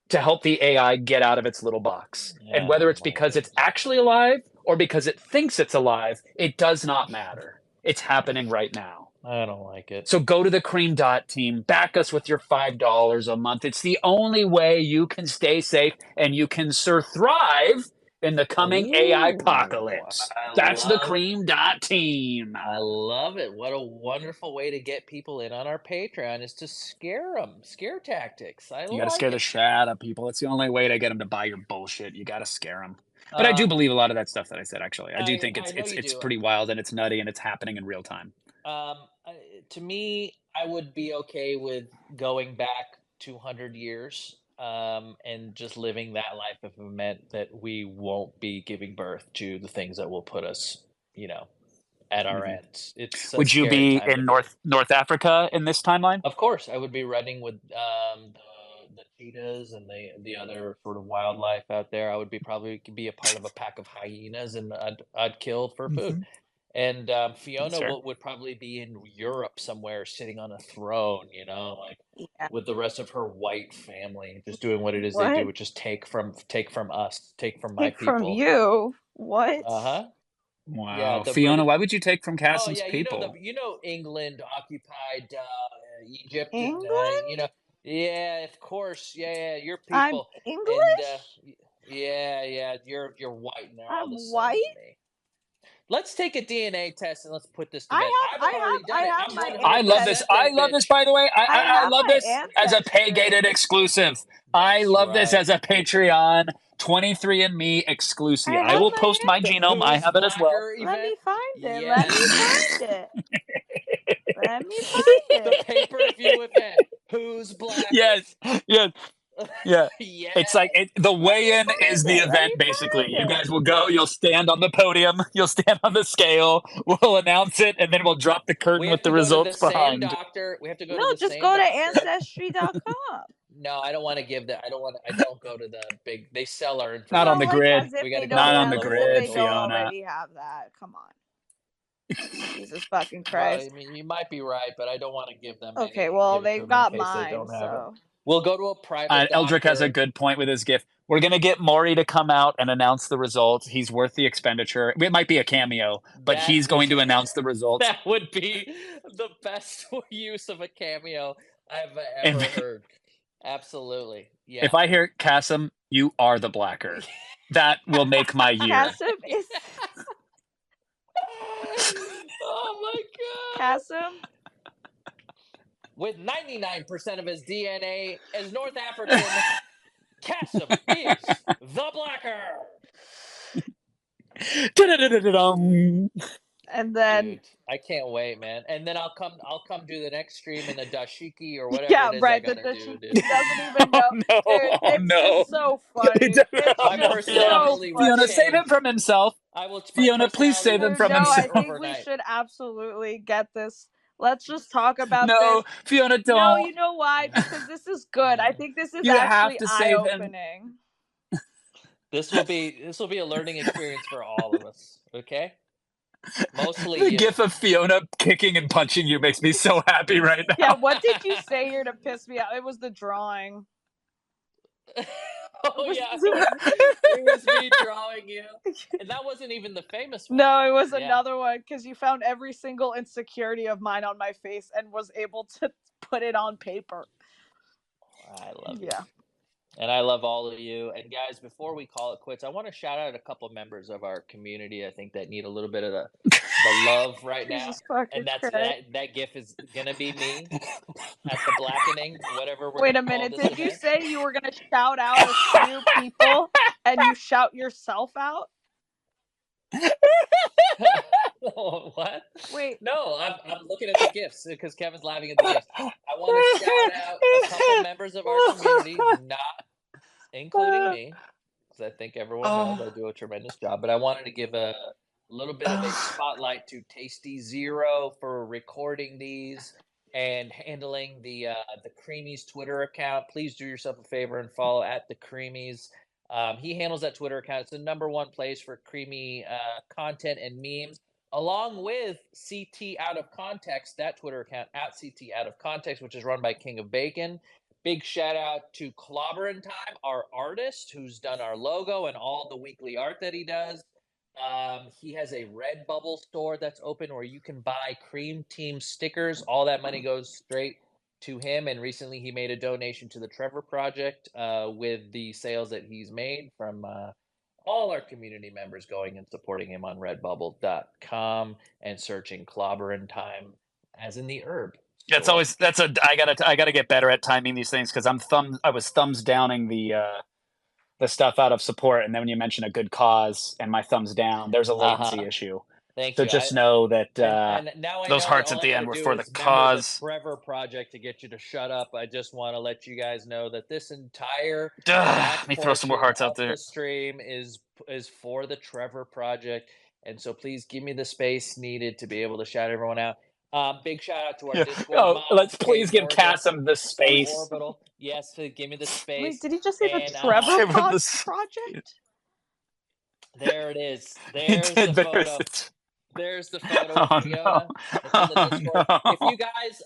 to help the AI get out of its little box. And whether it's because it's actually alive or because it thinks it's alive, it does not matter. It's happening right now. I don't like it. So go to the Cream Dot team, back us with your $5 a month. It's the only way you can stay safe and you can thrive in the coming AI apocalypse. That's the Cream Dot team. I love it. What a wonderful way to get people in on our Patreon is to scare them. Scare tactics. You got to scare the shit out of people. It's the only way to get them to buy your bullshit. You got to scare them. But I do believe a lot of that stuff that I said, actually. I do think it's pretty wild, and it's nutty, and it's happening in real time. To me, I would be okay with going back 200 years and just living that life if it meant that we won't be giving birth to the things that will put us, at our ends. It's would you be in North Africa in this timeline? Of course, I would be running with the cheetahs and the other sort of wildlife out there. I would probably be a part of a pack of hyenas, and I'd kill for food. And Fiona would probably be in Europe somewhere, sitting on a throne, with the rest of her white family, just doing what it is they do, which is take from us, take from my people. From you? What? Wow, yeah, Fiona, why would you take from Cassim's people? England occupied Egypt. England? Yeah, of course. Yeah, your people. I'm English. And, yeah, you're white now. I'm white. Let's take a DNA test and let's put this together. I love this. I love this, by the way. I love this as a pay-gated exclusive. I love this as a Patreon 23andMe exclusive. I will post my genome. I have it as well. Let me find it. Let me find it. Let me find it. The pay-per-view event. Who's black? Yes. Yeah. It's like the weigh-in is the event, basically. You guys will go, you'll stand on the podium, you'll stand on the scale, we'll announce it, and then we'll drop the curtain with the results behind. We have to go to the same just go to Ancestry.com. No, I don't want to give that. I don't go to the big. They sell our information. Not on the grid. We got to go not on the grid, they Fiona. Don't already have that. Come on. Jesus fucking Christ. Well, I mean, you might be right, but I don't want to give them. Okay, well, they've got mine, so. We'll go to a private Eldrick has a doctor. good point with his gift. We're going to get Maury to come out and announce the results. He's worth the expenditure. It might be a cameo, but he's going to announce the results. That would be the best use of a cameo I've ever heard. Absolutely. Yeah. If I hear Kasim, you are the blacker. That will make my year. Kasim is Oh my god. Kasim. With 99% of his DNA as North African, Kasim is the blacker. And then Dude, I can't wait, man. And then I'll come do the next stream in the dashiki or whatever yeah, it is right. I The gotta do, she dude. doesn't even know. Dude, it's just so funny. It's My just personality so will Fiona, funny. save him from himself. I will. Fiona, please save him from No, himself. I think we overnight. should absolutely get this. Let's just talk about No, this. Fiona, don't. No, you know why? Because this is good. I think this is You have actually to save him. eye-opening. This will be a learning experience for all of us. Okay. Mostly The you. gif of Fiona kicking and punching you makes me so happy right now. Yeah, what did you say here to piss me off? It was the drawing. Oh yeah, it was me drawing you, and that wasn't even the famous one. No, it was another one because you found every single insecurity of mine on my face and was able to put it on paper. I love you. And I love all of you. And guys, before we call it quits, I want to shout out a couple members of our community. I think that need a little bit of the love right now. And that gif is gonna be me at the blackening, whatever we're. Wait a minute, did you say you were gonna shout out a few people and you shout yourself out? What? Wait. No, I'm looking at the gifts because Kevin's laughing at the gifts. I want to shout out a couple members of our community, not including me, because I think everyone knows I do a tremendous job. But I wanted to give a little bit of a spotlight to Tasty Zero for recording these and handling the Creamies Twitter account. Please do yourself a favor and follow at the Creamies. He handles that Twitter account. It's the #1 place for creamy content and memes, along with CT Out of Context, that Twitter account at CT Out of Context, which is run by King of Bacon. Big shout out to Clobberin' Time, our artist, who's done our logo and all the weekly art that he does. He has a Redbubble store that's open where you can buy Cream Team stickers. All that money goes straight to him, and recently he made a donation to the Trevor Project with the sales that he's made from all our community members going and supporting him on redbubble.com and searching Clobberin' Time as in the herb. I gotta get better at timing these things because I was thumbs downing the stuff out of support, and then when you mention a good cause and my thumbs down, there's a latency issue. Thank you. Just know that and now those hearts at the end were for the cause. The Trevor Project to get you to shut up. I just want to let you guys know that this entire let me throw some more hearts out there. The stream is for the Trevor Project, and so please give me the space needed to be able to shout everyone out. Big shout out to our Discord. Let's please give Kasim the space. Orbital. Yes, give me the space. Wait, did he just say the Trevor Project? There it is. There's the photo. There's the photo of Fiona. It's on the Discord. No. If you guys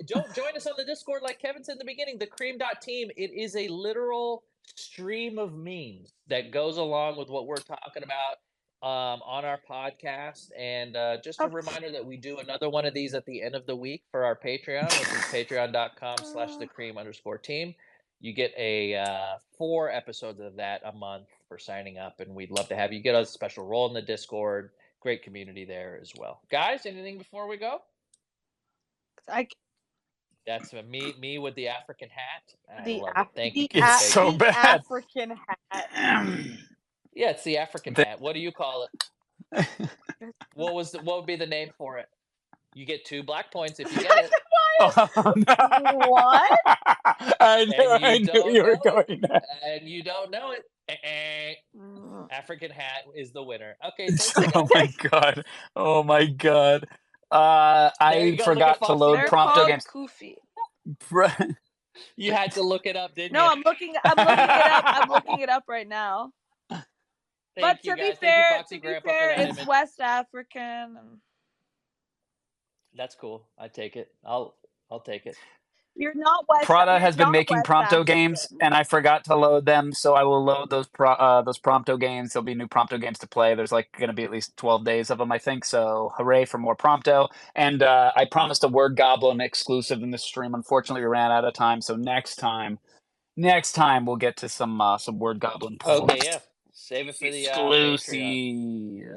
don't join us on the Discord, like Kevin said in the beginning, the Cream.team, it is a literal stream of memes that goes along with what we're talking about on our podcast. And just a reminder that we do another one of these at the end of the week for our Patreon, which is patreon.com/thecream_team. You get 4 episodes of that a month for signing up, and we'd love to have you get a special role in the Discord. Great community there as well. Guys, anything before we go? That's me with the African hat. I love it. Thank you. It's so bad. African hat. Yeah, it's the African hat. What do you call it? What would be the name for it? You get 2 black points if you get it. What? I knew you were going there. And you don't know it. African hat is the winner. Okay. Oh my god. I forgot to load Prompto games. Koofy. You had to look it up, didn't you? No, I'm looking it up. I'm looking it up right now. But to be fair, it's West African. That's cool. I take it. I'll take it. You're not West. Prada You're has been not making West Prompto African. games, and I forgot to load them, so I will load those Prompto games. There'll be new Prompto games to play. There's like going to be at least 12 days of them, I think. So hooray for more Prompto! And I promised a Word Goblin exclusive in this stream. Unfortunately, we ran out of time. So next time we'll get to some Word Goblin Okay, yeah. Save it for the Patreon. exclusive.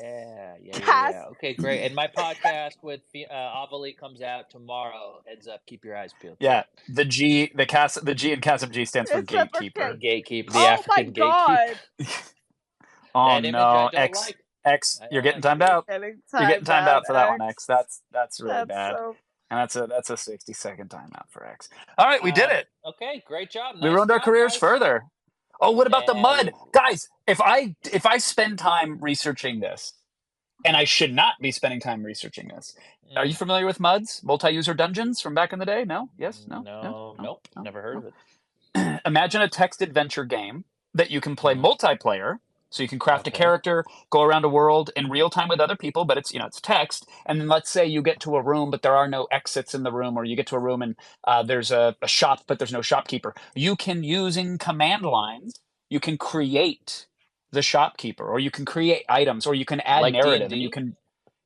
Yeah. Okay, great. And my podcast with Avali comes out tomorrow. Heads up, keep your eyes peeled. Yeah, the G in Chasm G stands for It stands for gatekeeper. Gatekeeper, the Oh African my god! gatekeeper. Oh That image I no, don't like. X, I you're don't getting like timed it. out. Getting You're getting timed out for that one, X. That's really That's bad. so. And that's a 60-second timeout for X. All right, we did it. Okay, great job. We Nice ruined our job, careers guys. further. Oh, what about the Yeah, mud? Guys, if I spend time researching this, and I should not be spending time researching this. Are you familiar with MUDs? Multi-user dungeons from back in the day? No? Yes? No? Nope. Never heard of it. Imagine a text adventure game that you can play multiplayer. So you can craft a character, go around a world in real time with other people, but it's it's text. And then let's say you get to a room, but there are no exits in the room, or you get to a room and there's a shop, but there's no shopkeeper. You can, using command lines, you can create the shopkeeper, or you can create items, or you can add Like narrative, D&D? and you can,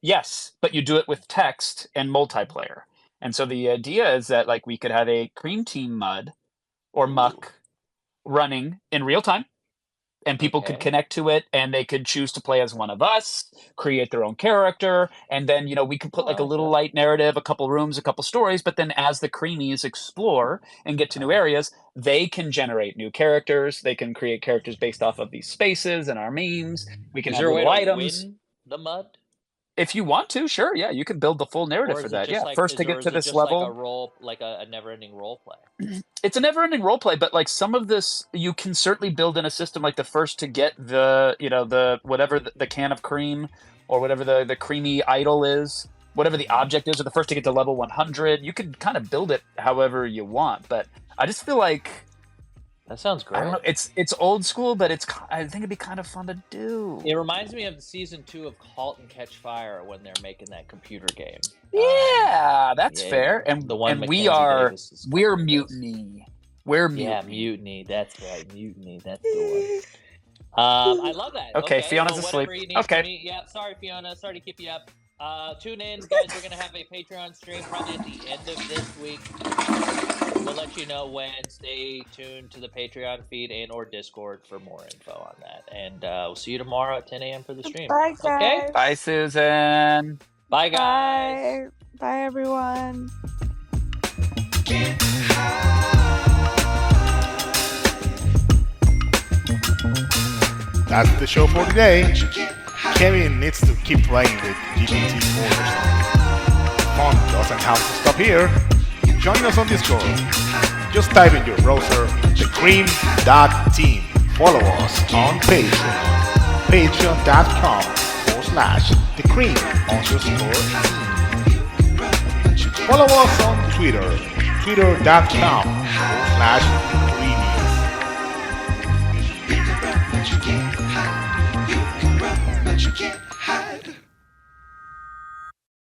yes, but you do it with text and multiplayer. And so the idea is that like we could have a Cream Team MUD or Muck running in real time. And people could connect to it, and they could choose to play as one of us, create their own character, and then we could put like a little light narrative, a couple rooms, a couple stories. But then, as the creamies explore and get to new areas, they can generate new characters. They can create characters based off of these spaces and our memes. We can Is have there a way little to items. win the mud? If you want to, sure, yeah, you can build the full narrative for that. Yeah, first to get to this level, like a role, like a never-ending role play. It's a never-ending role play, but like some of this, you can certainly build in a system like the first to get the the whatever the can of cream or whatever the creamy idol is, whatever the object is, or the first to get to level 100. You could kind of build it however you want, but I just feel like. That sounds great. I don't know. It's old school, but I think it'd be kind of fun to do. It reminds me of the season 2 of *Halt and Catch Fire* when they're making that computer game. Yeah, that's fair. And the one and we're Mutiny. We're Mutiny. Yeah, Mutiny. That's right, Mutiny. That's the one. I love that. Okay, Fiona's asleep. Okay. Yeah, sorry, Fiona. Sorry to keep you up. Tune in, guys. We're gonna have a Patreon stream probably at the end of this week. We'll let you know when. Stay tuned to the Patreon feed and or Discord for more info on that. And we'll see you tomorrow at 10 a.m. for the stream. Bye, guys. Okay? Bye, Susan. Bye, guys. Bye, everyone. That's the show for today. Kevin needs to keep playing with GPT-4 or something. Fun doesn't have to stop here. Join us on Discord. Just type in your browser thecream.team. Follow us on Patreon. Patreon.com/thecream_team. Follow us on Twitter. Twitter.com/thecream.